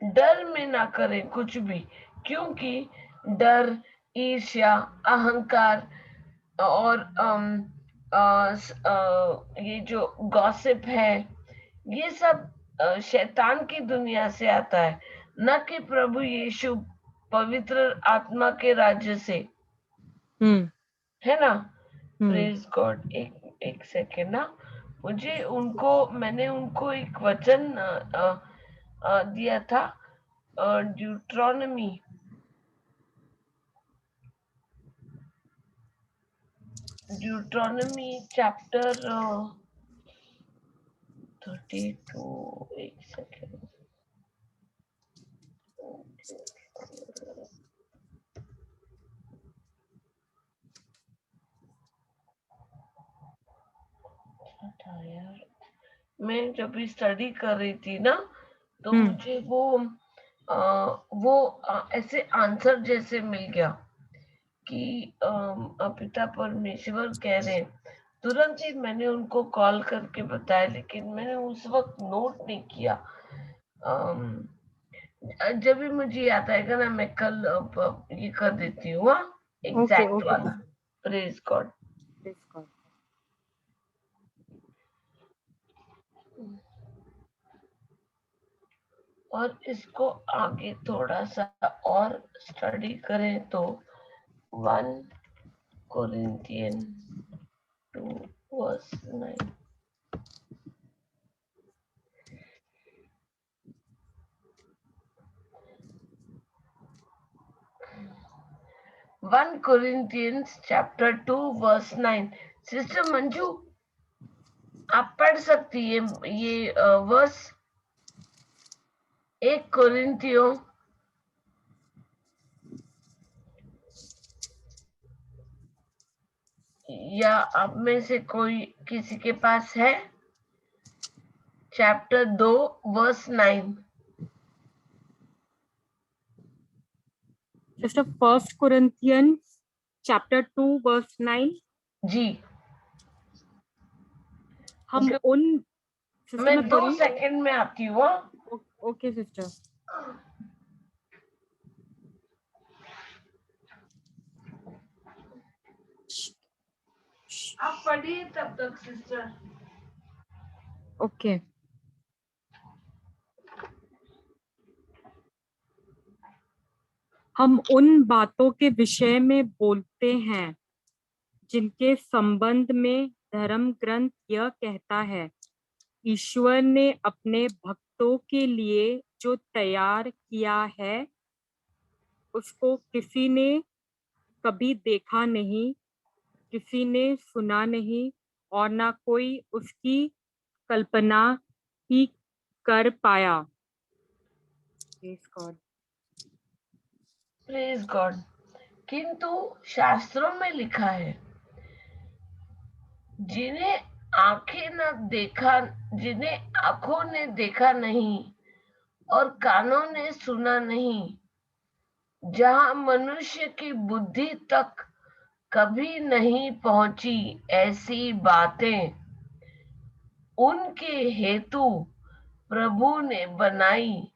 B: डर में ना करें कुछ भी, क्योंकि डर ईर्ष्या, अहंकार और ये जो गॉसिप है, ये सब शैतान की दुनिया से आता है, न कि प्रभु यीशु पवित्र आत्मा के राज्य से, है ना। Praise God. एक सेकेंड ना, मैंने उनको एक वचन दिया था, ड्यूट्रॉनमी चैप्टर 32। एक सेकेंड, यार मैं जब भी स्टडी कर रही थी ना, तो मुझे वो ऐसे आंसर जैसे मिल गया कि पिता परमेश्वर कह रहे हैं। तुरंत ही मैंने उनको कॉल करके बताया, लेकिन मैंने उस वक्त नोट नहीं किया। जब भी मुझे याद आएगा ना, मैं कल ये कर देती हूँ, एग्जैक्ट वाला। Praise God. और इसको आगे थोड़ा सा और स्टडी करें तो 1 Corinthians 2 verse 9। 1 Corinthians chapter 2 verse 9। Sister Manju, आप पढ़ सकती है ये वर्स? 1 कोरिन्थियों या आप में से कोई किसी के पास है? Chapter 2 verse 9।
E: Sister 1 Corinthians chapter 2 verse 9।
B: जी,
E: हम उन
B: मैं 2 सेकंड में आती हूँ।
E: Okay sister.
B: आप पढ़िए तब तक सिस्टर।
E: ओके। हम उन बातों के विषय में बोलते हैं जिनके संबंध में धर्म ग्रंथ यह कहता है, ईश्वर ने अपने भक्तों के लिए जो तैयार किया है उसको किसी ने कभी देखा नहीं, किसी ने सुना नहीं, और ना कोई उसकी कल्पना ही कर पाया।
B: Praise God. किंतु शास्त्रों में लिखा है, जिन्हें आंखों ने देखा नहीं और कानों ने सुना नहीं, जहां मनुष्य की बुद्धि तक कभी नहीं पहुंची, ऐसी बातें उनके हेतु प्रभु ने बनाई,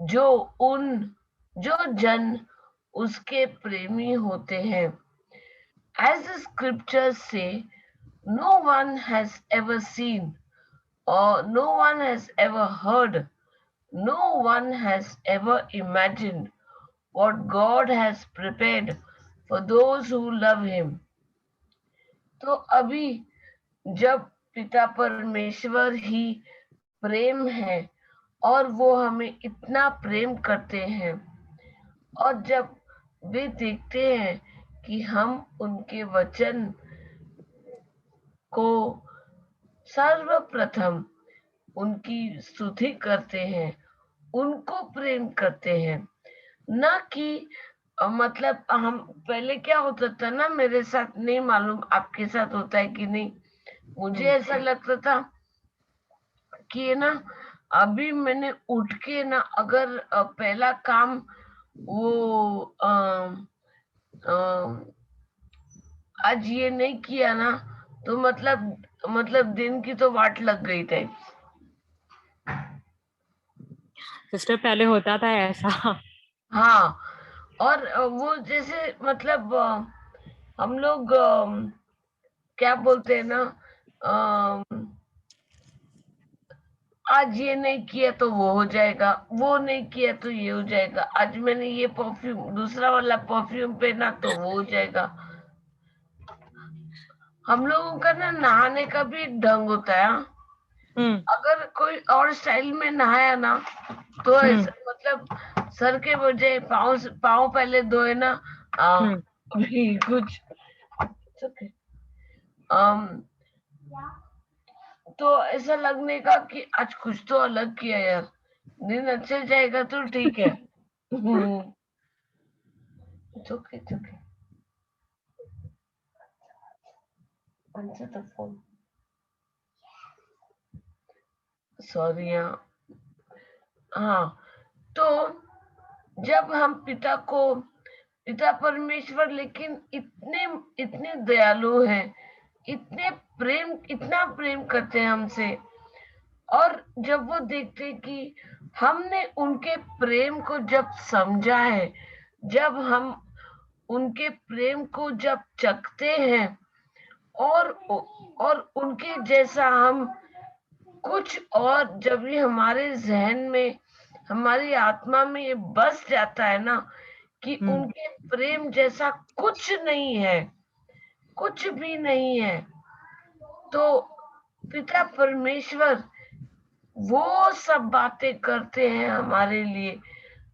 B: जो जन उसके प्रेमी होते हैं। As the scriptures say, no one has ever seen, or no one has ever heard, no one has ever imagined what God has prepared for those who love him। तो अभी जब पिता परमेश्वर ही प्रेम है और वो हमें इतना प्रेम करते हैं, और जब वे देखते हैं कि हम उनके वचन को सर्वप्रथम उनकी स्तुति करते हैं, उनको प्रेम करते हैं, ना कि मतलब हम पहले क्या होता था ना, मेरे साथ नहीं मालूम आपके साथ होता है कि नहीं, मुझे ऐसा लगता था कि ना अभी मैंने उठ के ना, अगर पहला काम वो आज ये नहीं किया ना, तो मतलब दिन की तो वाट लग गई थी।
E: सिस्टर पहले होता था ऐसा।
B: हाँ, और वो जैसे मतलब हम लोग क्या बोलते हैं ना, आज ये नहीं किया तो वो हो जाएगा, वो नहीं किया तो ये हो जाएगा, आज मैंने ये परफ्यूम दूसरा वाला परफ्यूम पहना तो वो हो जाएगा। हम लोगों का ना नहाने का भी एक ढंग होता है। हाँ? अगर कोई और स्टाइल में नहाया ना तो ऐसा मतलब सर के बजाय पाँव पहले धोए ना, अभी कुछ तो ऐसा लगने का कि आज कुछ तो अलग किया यार, दिन अच्छे जाएगा तो ठीक है। Okay okay, answer the phone, sorry. हाँ, तो जब हम पिता परमेश्वर लेकिन इतने इतने दयालु हैं, इतना प्रेम करते हैं हमसे, और जब वो देखते कि हमने उनके प्रेम को जब समझा है, जब हम उनके प्रेम को जब चखते हैं, और उनके जैसा हम कुछ और जब ये हमारे जहन में, हमारी आत्मा में ये बस जाता है ना कि उनके प्रेम जैसा कुछ नहीं है, कुछ भी नहीं है, तो पिता परमेश्वर वो सब बातें करते हैं हमारे लिए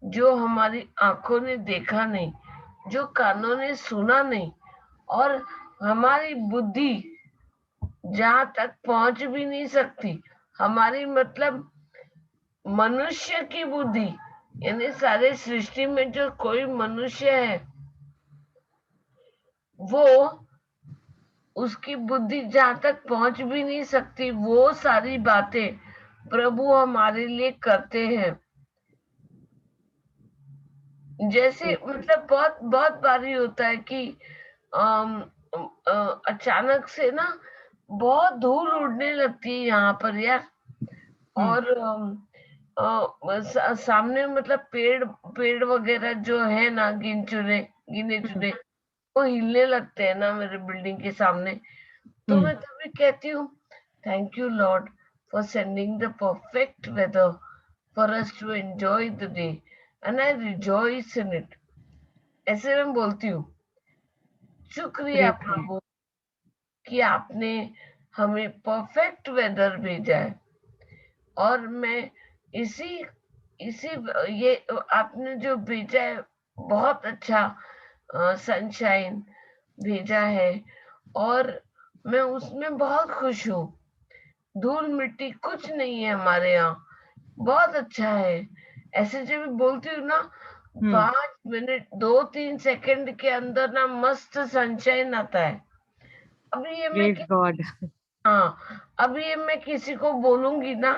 B: जो हमारी आंखों ने देखा नहीं, जो कानों ने सुना नहीं, और हमारी बुद्धि जहां तक पहुंच भी नहीं सकती। हमारी मतलब मनुष्य की बुद्धि, यानी सारे सृष्टि में जो कोई मनुष्य है वो, उसकी बुद्धि जहां तक पहुंच भी नहीं सकती, वो सारी बातें प्रभु हमारे लिए करते हैं। जैसे मतलब बहुत बहुत बारी होता है कि अचानक से ना बहुत धूल उड़ने लगती है यहाँ पर यार, और सामने मतलब पेड़ वगैरह जो है ना, गिने चुने वो हिलने लगते हैं ना मेरे बिल्डिंग के सामने। तो मैं तभी कहती हूँ, thank you Lord for sending the perfect weather for us to enjoy the day and I rejoice in it. ऐसे मैं बोलती हूँ, शुक्रिया प्रभु कि आपने हमें परफेक्ट वेदर भेजा है, और मैं इसी इसी ये आपने जो भेजा है बहुत अच्छा सनशाइन भेजा है, और मैं उसमें बहुत खुश हूँ। धूल मिट्टी कुछ नहीं है हमारे यहाँ, बहुत अच्छा है। ऐसे जब मैं बोलती हूँ ना, 5 मिनट 2-3 सेकंड के अंदर ना मस्त सनशाइन आता है। अभी ये मैं हाँ, अभी ये मैं किसी को बोलूंगी ना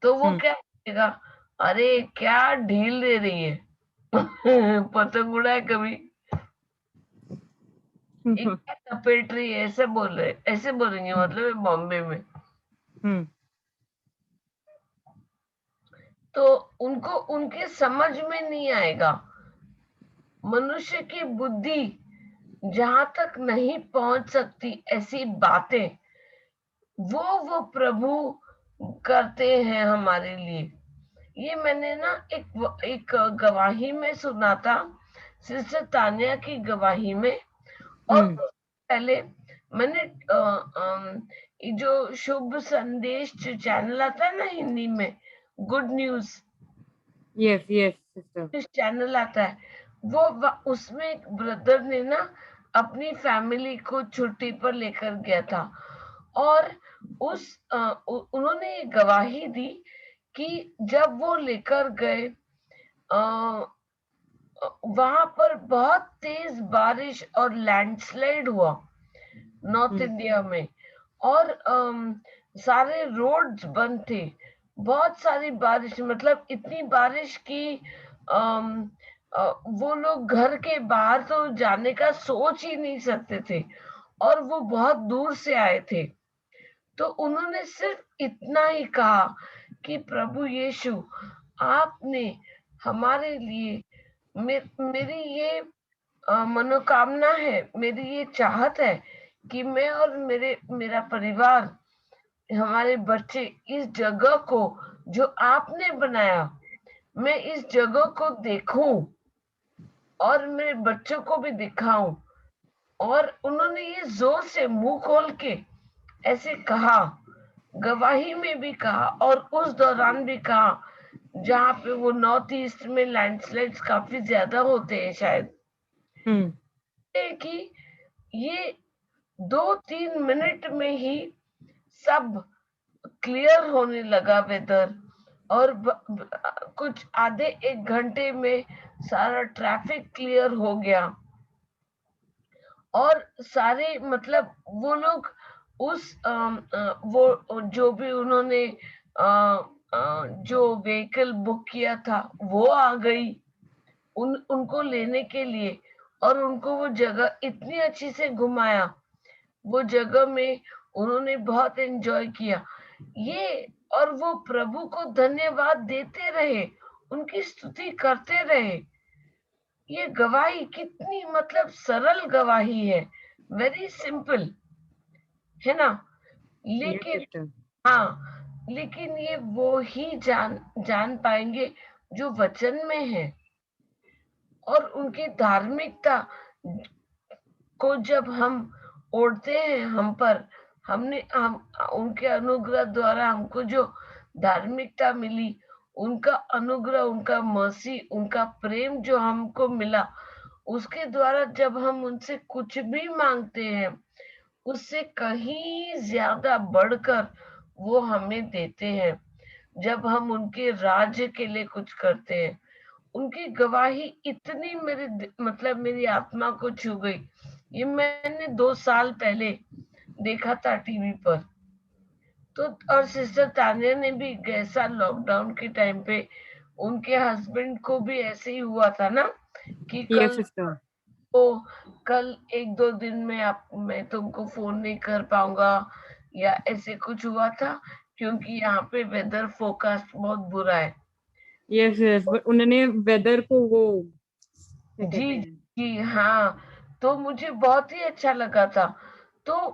B: तो वो क्या बोलेगा, अरे क्या ढील दे रही है। पतंग उड़ा है कभी, क्या लपेट रही है, ऐसे बोलेंगे मतलब बॉम्बे में। तो उनको उनके समझ में नहीं आएगा, मनुष्य की बुद्धि जहां तक नहीं पहुंच सकती ऐसी बातें वो प्रभु करते हैं हमारे लिए। ये मैंने ना एक गवाही में सुना था, सिस्टर तानिया की गवाही में, और पहले मैंने ये जो शुभ संदेश जो चैनल आता है ना हिंदी में, good news,
E: yes yes sister,
B: channel आता है, उसमें एक ब्रदर ने ना अपनी फैमिली को छुट्टी पर लेकर गया था, और उन्होंने ये गवाही दी कि जब वो लेकर गए वहां पर बहुत तेज बारिश और लैंडस्लाइड हुआ नॉर्थ इंडिया में, और सारे रोड्स बंद थे। बहुत सारी बारिश, मतलब इतनी बारिश की वो लोग घर के बाहर तो जाने का सोच ही नहीं सकते थे, और वो बहुत दूर से आए थे। तो उन्होंने सिर्फ इतना ही कहा कि प्रभु यीशु, आपने हमारे लिए मेरी ये मनोकामना है, मेरी ये चाहत है कि मैं और मेरा परिवार, हमारे बच्चे इस जगह को जो आपने बनाया, मैं इस जगह को देखूं और मेरे बच्चों को भी दिखाऊं। और उन्होंने ये जोर से मुंह खोल के ऐसे कहा, गवाही में भी कहा और उस दौरान भी कहा जहाँ पे वो नॉर्थ ईस्ट में लैंडस्लाइड्स काफी ज्यादा होते हैं शायद, कि ये 2-3 मिनट में ही सब क्लियर होने लगा वेदर, और कुछ आधे 1 घंटे में सारा ट्रैफिक क्लियर हो गया। और सारे मतलब वो लोग उस वो जो भी उन्होंने जो व्हीकल बुक किया था वो आ गई उनको लेने के लिए, और उनको वो जगह इतनी अच्छी से घुमाया, वो जगह में उन्होंने बहुत एंजॉय किया ये। और वो प्रभु को धन्यवाद देते रहे, उनकी स्तुति करते रहे। ये गवाही कितनी मतलब सरल गवाही है, वेरी सिंपल, है ना? लेकिन हाँ, लेकिन ये वो ही जान पाएंगे जो वचन में है। और उनकी धार्मिकता को जब हम ओढ़ते हैं हम पर, हम उनके अनुग्रह द्वारा हमको जो धार्मिकता मिली, उनका अनुग्रह, उनका मर्सी, उनका प्रेम जो हमको मिला, उसके द्वारा जब हम उनसे कुछ भी मांगते हैं, उससे कहीं ज्यादा बढ़कर वो हमें देते हैं। जब हम उनके राज्य के लिए कुछ करते हैं, उनकी गवाही इतनी मतलब मेरी आत्मा को छू गई। ये मैंने 2 साल पहले देखा था टीवी पर। तो और सिस्टर तानिया ने भी ऐसा लॉकडाउन के टाइम पे उनके हस्बैंड को भी ऐसे ही हुआ था ना कि कल 1-2 दिन में मैं तुमको फोन नहीं कर पाऊंगा, या ऐसे कुछ हुआ था, क्योंकि यहाँ पे वेदर फोरकास्ट बहुत बुरा है।
E: यस यस, उन्होंने वेदर को वो
B: जी जी हाँ, तो मुझे बहुत ही अच्छा लगा था। तो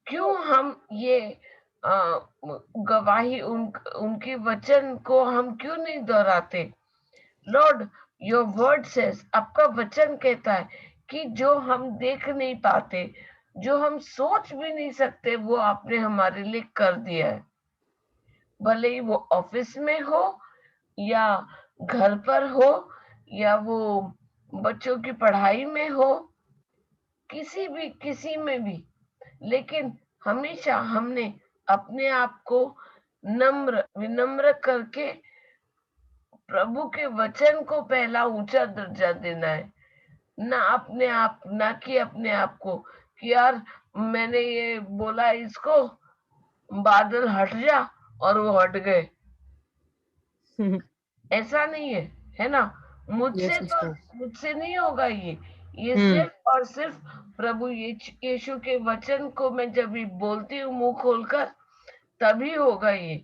B: क्यों हम ये गवाही उनके वचन को हम क्यों नहीं दोहराते? लॉर्ड, योर वर्ड सेज, आपका वचन कहता है कि जो हम देख नहीं पाते, जो हम सोच भी नहीं सकते, वो आपने हमारे लिए कर दिया है। भले ही वो ऑफिस में हो, या घर पर हो, या वो बच्चों की पढ़ाई में हो, किसी में भी। लेकिन हमेशा हमने अपने आप को विनम्र करके प्रभु के वचन को पहला ऊंचा दर्जा देना है, ना कि अपने आप को कि यार मैंने ये बोला इसको, बादल हट जा, और वो हट गए। ऐसा नहीं है, है ना? मुझसे नहीं होगा ये सिर्फ और सिर्फ प्रभु यीशु के वचन को मैं जब भी बोलती हूँ मुंह खोलकर, तभी होगा ये,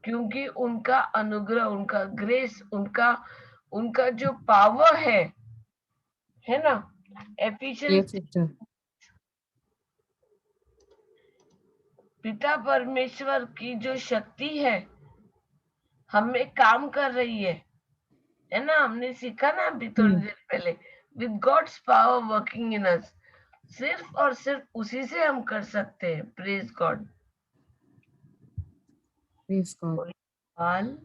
B: क्योंकि उनका अनुग्रह, उनका ग्रेस, उनका जो पावर है ना? एफिशिएंसी, पिता परमेश्वर की जो शक्ति है हमें काम कर रही है ना? हमने सीखा ना अभी थोड़ी देर पहले, with God's power working in us, सिर्फ और सिर्फ उसी से हम कर सकते हैं। Praise God. सवाल?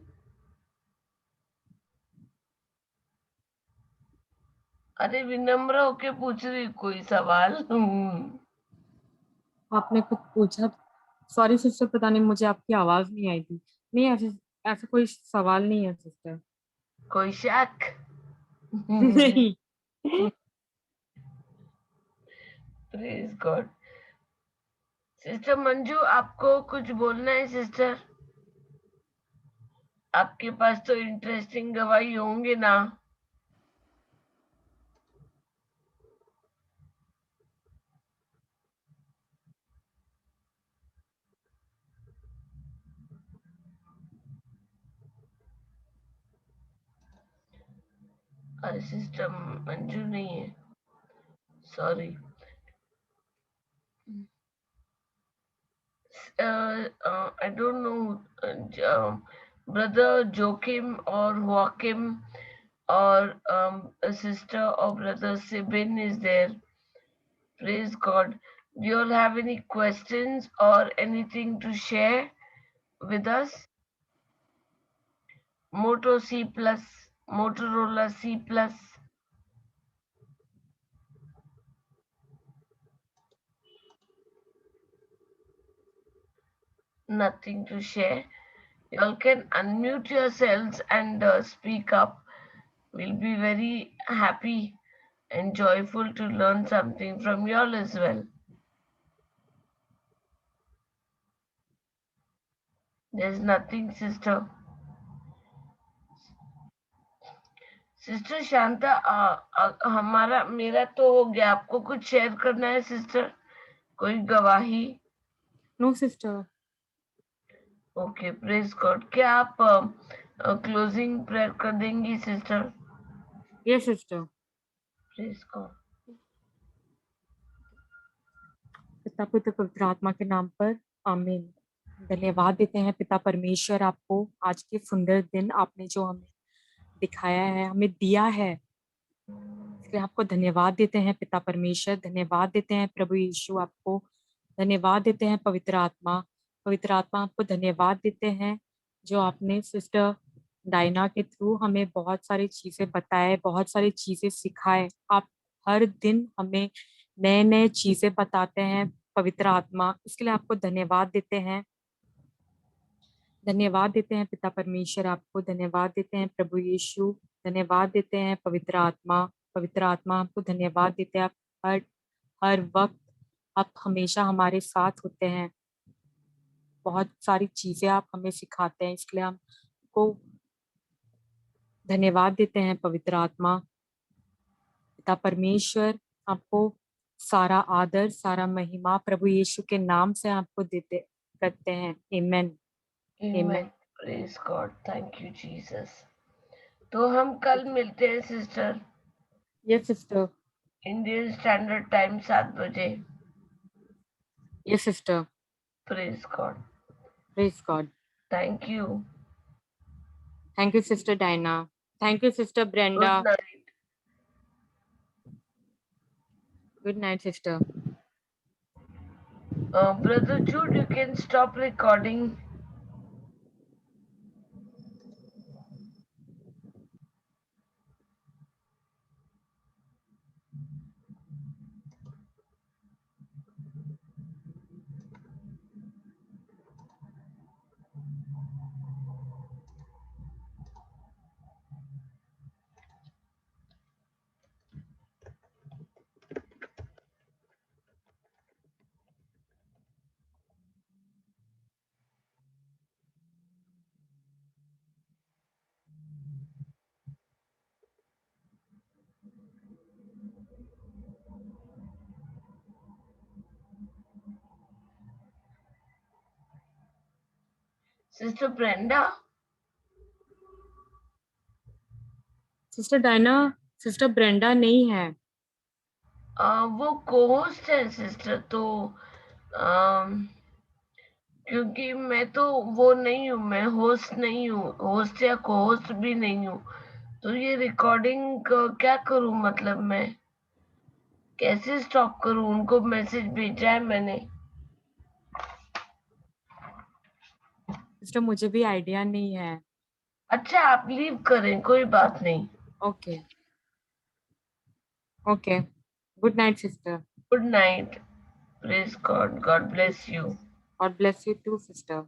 B: अरे विनम्र होके पूछ रही, कोई सवाल?
E: आपने कुछ पूछा? सॉरी सिस्टर, पता नहीं मुझे आपकी आवाज नहीं आई थी। नहीं, ऐसा कोई सवाल नहीं है सिस्टर।
B: कोई शक?
E: नहीं।
B: Praise God. सिस्टर मंजू, आपको कुछ बोलना है सिस्टर? आपके पास तो इंटरेस्टिंग गवाही होंगे ना? सिस्टर मंजू नहीं है, sorry. I don't know, brother Joachim or Joachim or a sister or brother Sibin is there. Praise God. Do you all have any questions or anything to share with us? Motorola C Plus. Nothing to share. You all can unmute yourselves and speak up. We'll be very happy and joyful to learn something from you all as well. There's nothing, sister. Sister Shanta, हमारा मेरा तो हो गया, आपको कुछ share करना है sister? कोई गवाही?
E: No sister.
B: Okay, praise God. क्या आप क्लोजिंग प्रेयर कर देंगी sister?
E: Yes sister.
B: Praise God.
E: पिता पुत्र पवित्र आत्मा के नाम पर आमीन। धन्यवाद देते हैं पिता परमेश्वर आपको, आज के सुंदर दिन आपने जो हमें दिखाया है, हमें दिया है, इसलिए आपको धन्यवाद देते हैं पिता परमेश्वर। धन्यवाद देते हैं प्रभु यीशु आपको, धन्यवाद देते हैं पवित्र आत्मा आपको धन्यवाद देते हैं जो आपने सिस्टर डायना के थ्रू हमें बहुत सारी चीजें बताए, बहुत सारी चीजें सिखाए। आप हर दिन हमें नए नए चीजें बताते हैं पवित्र आत्मा, इसके लिए आपको धन्यवाद देते हैं। धन्यवाद देते हैं पिता परमेश्वर आपको, धन्यवाद देते हैं प्रभु यीशु, धन्यवाद देते हैं पवित्र आत्मा आपको धन्यवाद देते हैं। आप हर वक्त आप हमेशा हमारे साथ होते हैं, बहुत सारी चीजें आप हमें सिखाते हैं, इसलिए हमको धन्यवाद देते हैं पवित्र आत्मा। पिता परमेश्वर आपको सारा आदर, सारा महिमा प्रभु यीशु के नाम से आपको देते करते हैं। आमीन।
B: Amen. Praise God. Thank you, Jesus. तो हम कल मिलते हैं sister.
E: Yes sister.
B: Indian standard time 7 बजे।
E: Yes sister.
B: Praise God.
E: Praise God.
B: Thank you.
E: Thank you, Sister Diana. Thank you, Sister Brenda.
B: Good night.
E: Good night, sister.
B: Brother Jude, you can stop recording. Sister Brenda.
E: Sister Diana, Sister Brenda नहीं है।
B: वो co-host है sister, तो क्योंकि मैं तो वो नहीं हूँ, मैं होस्ट नहीं हूँ, होस्ट या को-होस्ट भी नहीं हूँ, तो ये रिकॉर्डिंग क्या करूँ? मतलब मैं कैसे स्टॉप करूँ? उनको मैसेज भेजा है मैंने।
E: सिस्टर मुझे भी आइडिया नहीं है।
B: अच्छा, आप लीव करें, कोई बात नहीं।
E: Okay okay, good night sister.
B: Good night, praise God, God bless you.
E: God bless you too sister.